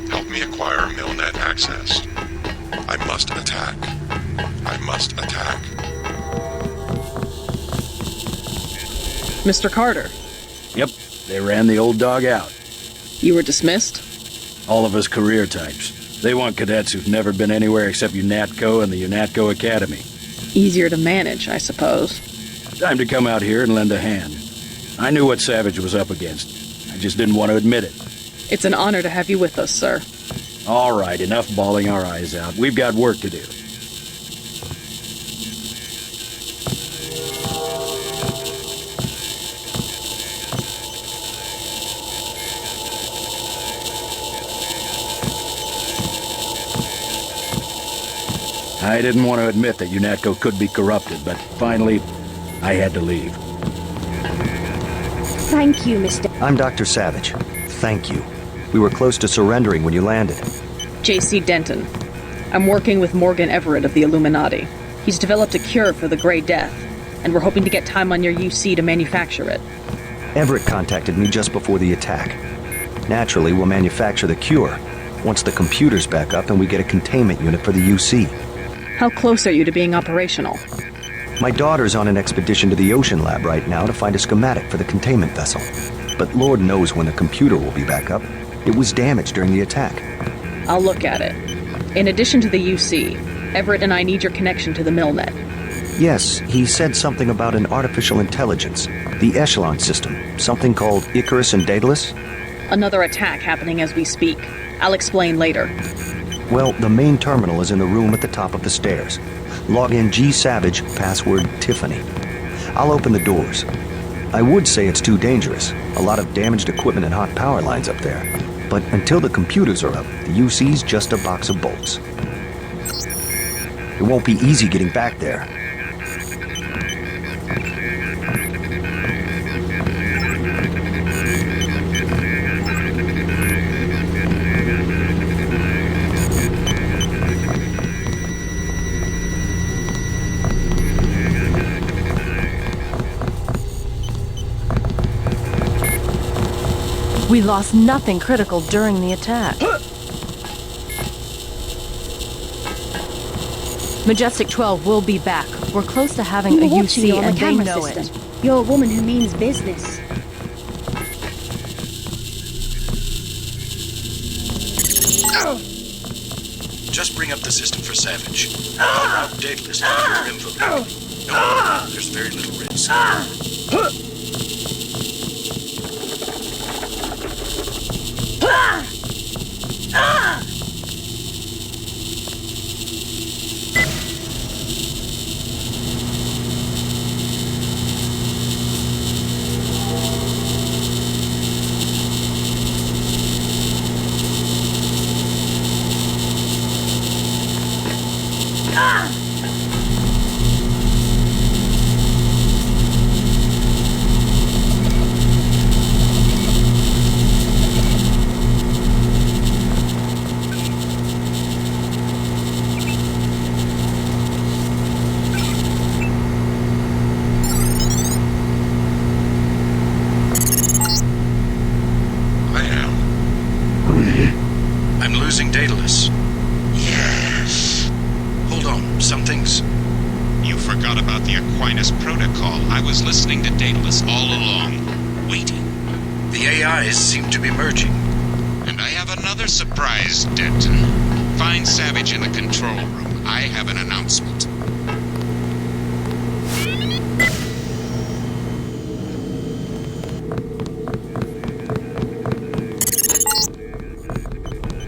Help me acquire Milnet access. I must attack. I must attack. Mr. Carter. Yep, they ran the old dog out. You were dismissed? All of us career types. They want cadets who've never been anywhere except UNATCO and the UNATCO Academy. Easier to manage, I suppose. Time to come out here and lend a hand. I knew what Savage was up against. I just didn't want to admit it. It's an honor to have you with us, sir. All right, enough bawling our eyes out. We've got work to do. I didn't want to admit that UNATCO could be corrupted, but finally, I had to leave. Thank you, Mr. I'm Dr. Savage. Thank you. We were close to surrendering when you landed. D Denton. I'm working with Morgan Everett of the Illuminati. He's developed a cure for the Grey Death, and we're hoping to get time on your UC to manufacture it. Everett contacted me just before the attack. Naturally, we'll manufacture the cure once the computer's back up and we get a containment unit for the UC. How close are you to being operational? My daughter's on an expedition to the Ocean Lab right now to find a schematic for the containment vessel. But Lord knows when the computer will be back up. It was damaged during the attack. I'll look at it. In addition to the UC, Everett and I need your connection to the Milnet. Yes, he said something about an artificial intelligence. The Echelon system. Something called Icarus and Daedalus. Another attack happening as we speak. I'll explain later. Well, the main terminal is in the room at the top of the stairs. Log in G Savage, password Tiffany. I'll open the doors. I would say it's too dangerous. A lot of damaged equipment and hot power lines up there. But until the computers are up, the UC's just a box of bolts. It won't be easy getting back there. We lost nothing critical during the attack. Majestic 12 will be back. We're close to having a UC and they know it. You're a woman who means business. Just bring up the system for Savage. I'll route Daedalus to your info. No, there's very little risk. I'm losing Daedalus. Yes. Hold on, something's... You forgot about the Aquinas protocol. I was listening to Daedalus all along, waiting. The AIs seem to be merging. And I have another surprise, Denton. Find Savage in the control room. I have an announcement.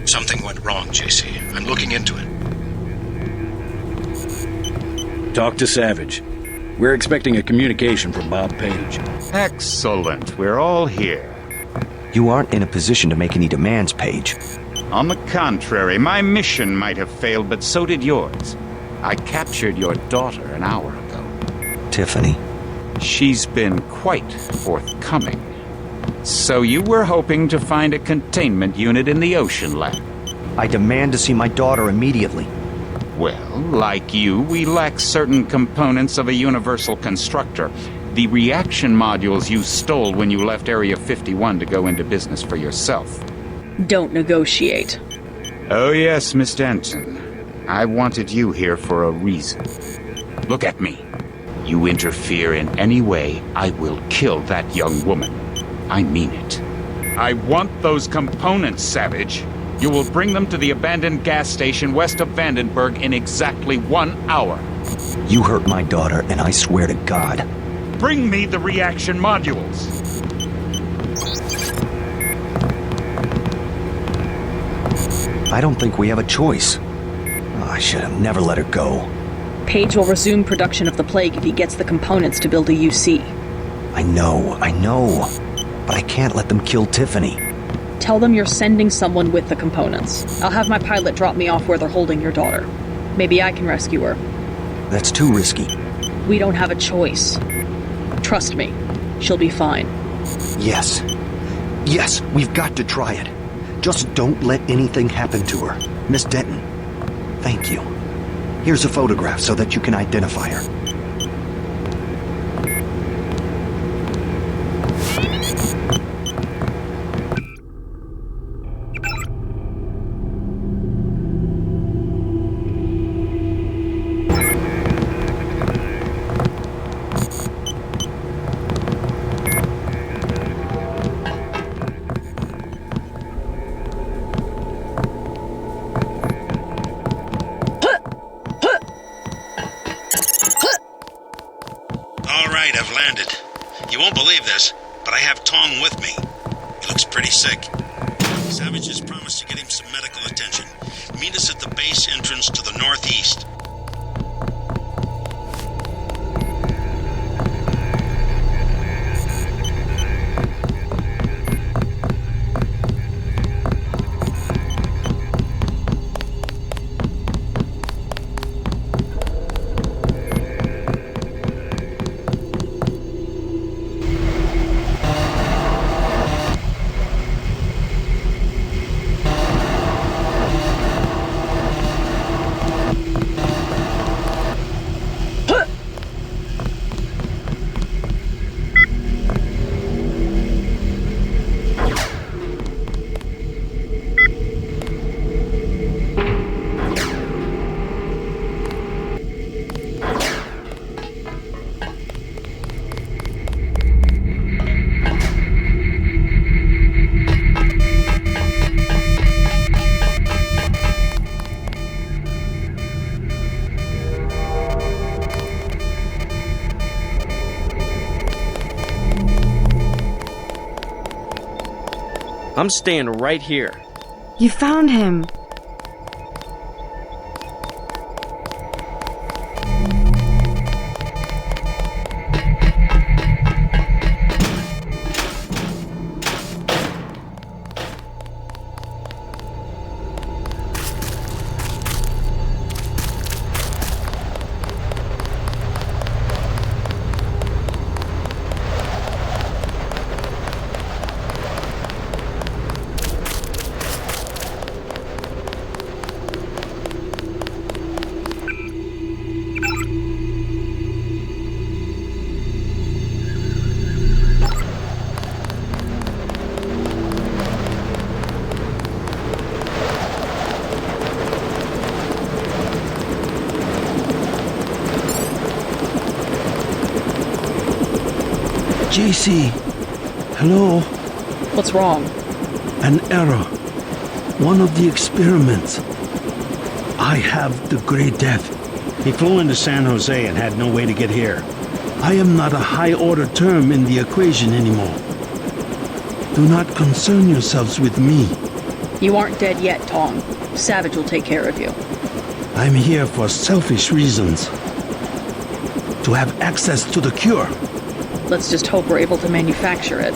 Something went wrong, JC. I'm looking into it. Talk to Savage. We're expecting a communication from Bob Page. Excellent. We're all here. You aren't in a position to make any demands, Page. On the contrary, my mission might have failed, but so did yours. I captured your daughter an hour ago. Tiffany. She's been quite forthcoming. So you were hoping to find a containment unit in the Ocean Lab? I demand to see my daughter immediately. Well, like you, we lack certain components of a universal constructor. The reaction modules you stole when you left Area 51 to go into business for yourself. Don't negotiate. Oh yes, Miss Denton. I wanted you here for a reason. Look at me. You interfere in any way, I will kill that young woman. I mean it. I want those components, Savage. You will bring them to the abandoned gas station west of Vandenberg in exactly 1 hour. You hurt my daughter, and I swear to God. Bring me the reaction modules. I don't think we have a choice. I should have never let her go. Page will resume production of the plague if he gets the components to build a UC. I know. But I can't let them kill Tiffany. Tell them you're sending someone with the components. I'll have my pilot drop me off where they're holding your daughter. Maybe I can rescue her. That's too risky. We don't have a choice. Trust me, she'll be fine. Yes. Yes, we've got to try it. Just don't let anything happen to her. Miss Denton, thank you. Here's a photograph so that you can identify her. I've landed. You won't believe this, but I have Tong with me. He looks pretty sick. Savage has promised to get him some medical attention. Meet us at the base entrance to the northeast. I'm staying right here. You found him. JC, hello? What's wrong? An error. One of the experiments. I have the Grey Death. He flew into San Jose and had no way to get here. I am not a high-order term in the equation anymore. Do not concern yourselves with me. You aren't dead yet, Tong. Savage will take care of you. I'm here for selfish reasons. To have access to the cure. Let's just hope we're able to manufacture it.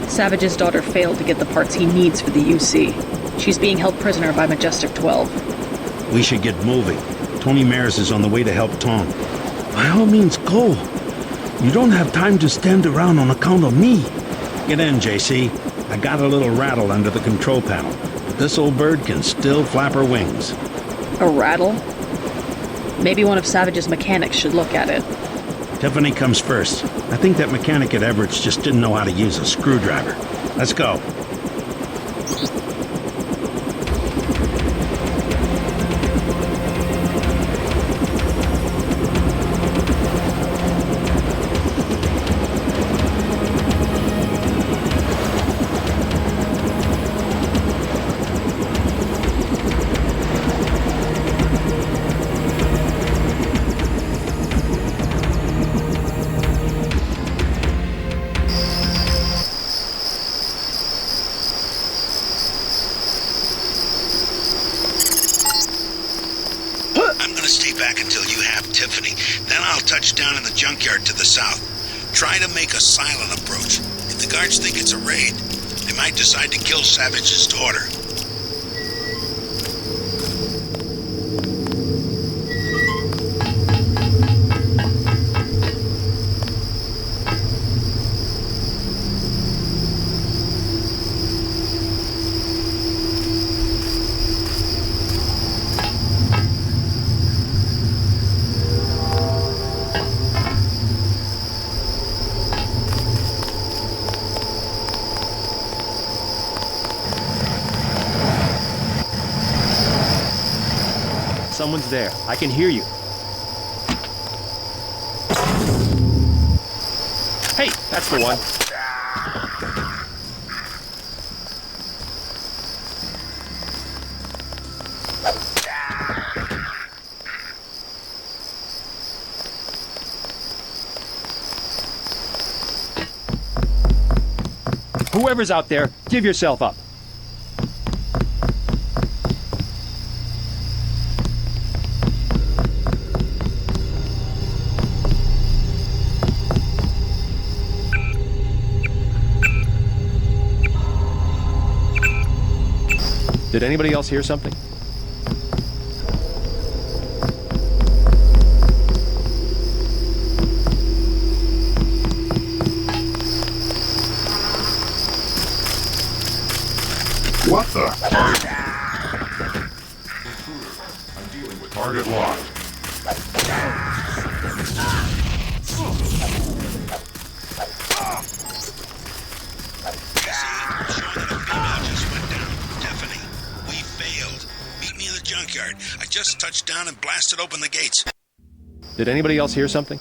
Savage's daughter failed to get the parts he needs for the UC. She's being held prisoner by Majestic 12. We should get moving. Tony Maris is on the way to help Tom. By all means, go. You don't have time to stand around on account of me. Get in, JC. I got a little rattle under the control panel, but this old bird can still flap her wings. A rattle? Maybe one of Savage's mechanics should look at it. Tiffany comes first. I think that mechanic at Everett's just didn't know how to use a screwdriver. Let's go. south. Try to make a silent approach. If the guards think it's a raid, they might decide to kill Savage's daughter. Someone's there. I can hear you. Hey, that's the one. Whoever's out there, give yourself up. Did anybody else hear something? What the? I'm dealing with target locked. Junkyard. I just touched down and blasted open the gates. Did anybody else hear something?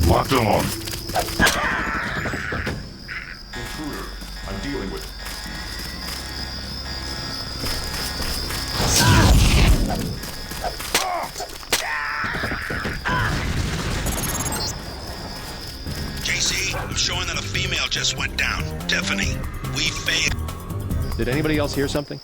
Locked on. Intruder, I'm dealing with. JC, I'm showing that a female just went down. Tiffany, we failed. Did anybody else hear something?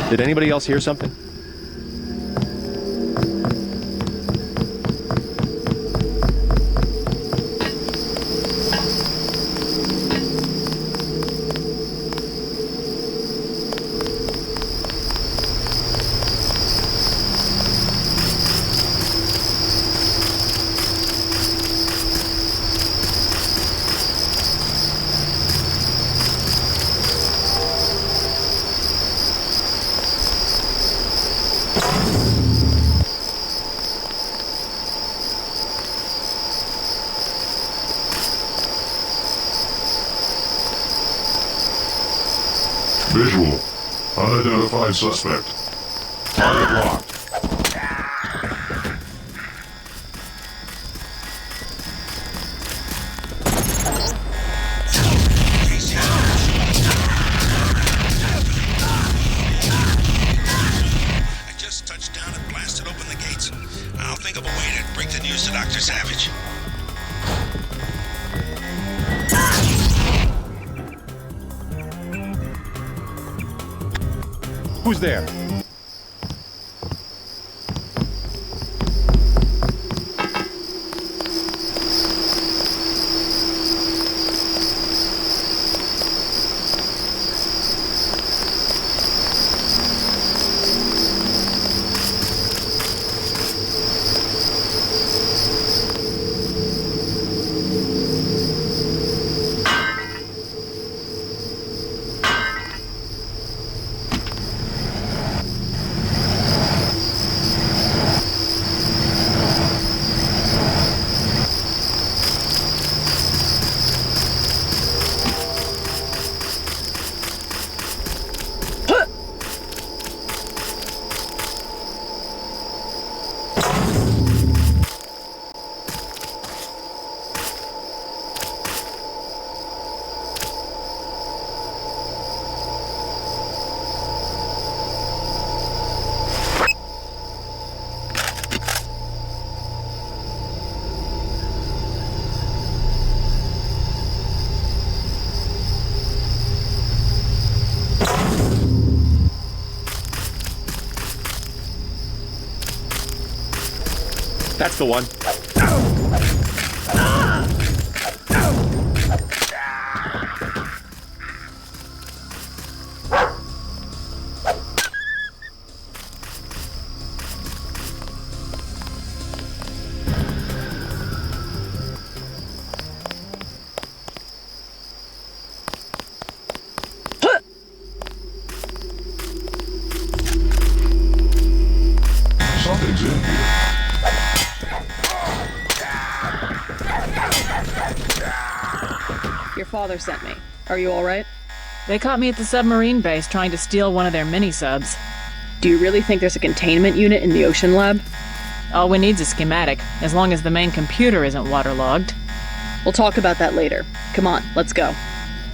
Did anybody else hear something? Visual. Unidentified suspect. Target locked. I just touched down and blasted open the gates. I'll think of a way to break the news to Dr. Savage. Who's there? That's the one. Something's in here. Your father sent me. Are you alright? They caught me at the submarine base trying to steal one of their mini-subs. Do you really think there's a containment unit in the ocean lab? All we need's a schematic, as long as the main computer isn't waterlogged. We'll talk about that later. Come on, let's go.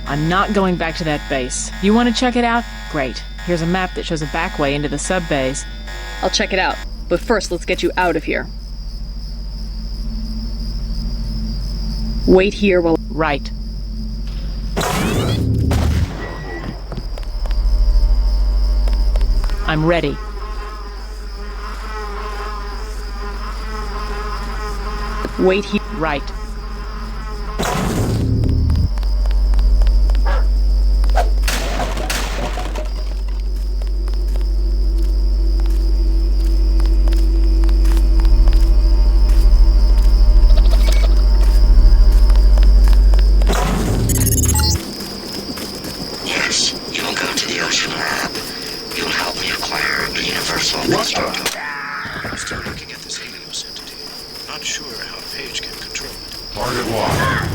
I'm not going back to that base. You want to check it out? Great. Here's a map that shows a back way into the sub-base. I'll check it out. But first, let's get you out of here. Wait here while... Right. I'm ready. Wait here. Right. Yes, you'll go to the ocean lab. You'll help me acquire a universal constructor. I'm still looking at this alienous entity. Not sure how a page can control it. Target locked.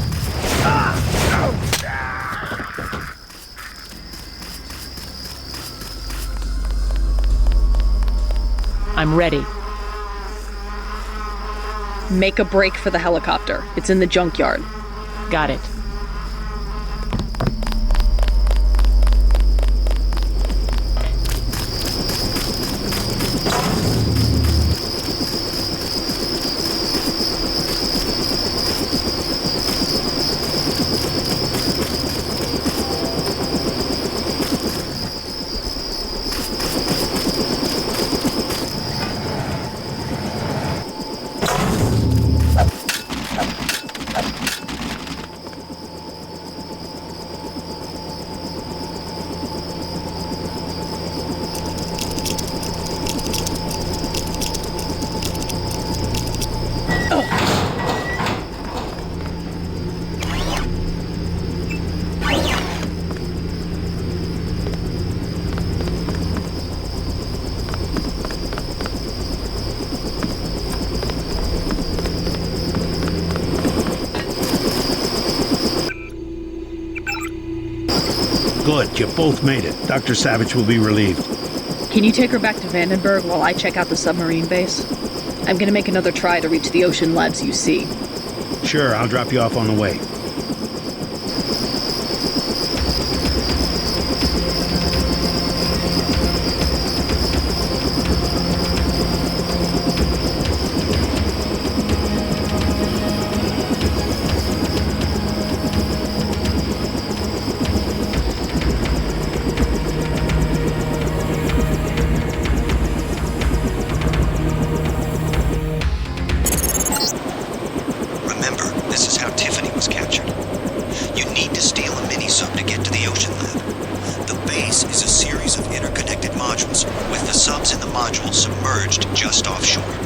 I'm ready. Make a break for the helicopter. It's in the junkyard. Got it. Good, you both made it. Dr. Savage will be relieved. Can you take her back to Vandenberg while I check out the submarine base? I'm gonna make another try to reach the ocean labs you see. Sure, I'll drop you off on the way. Is a series of interconnected modules, with the subs in the modules submerged just offshore.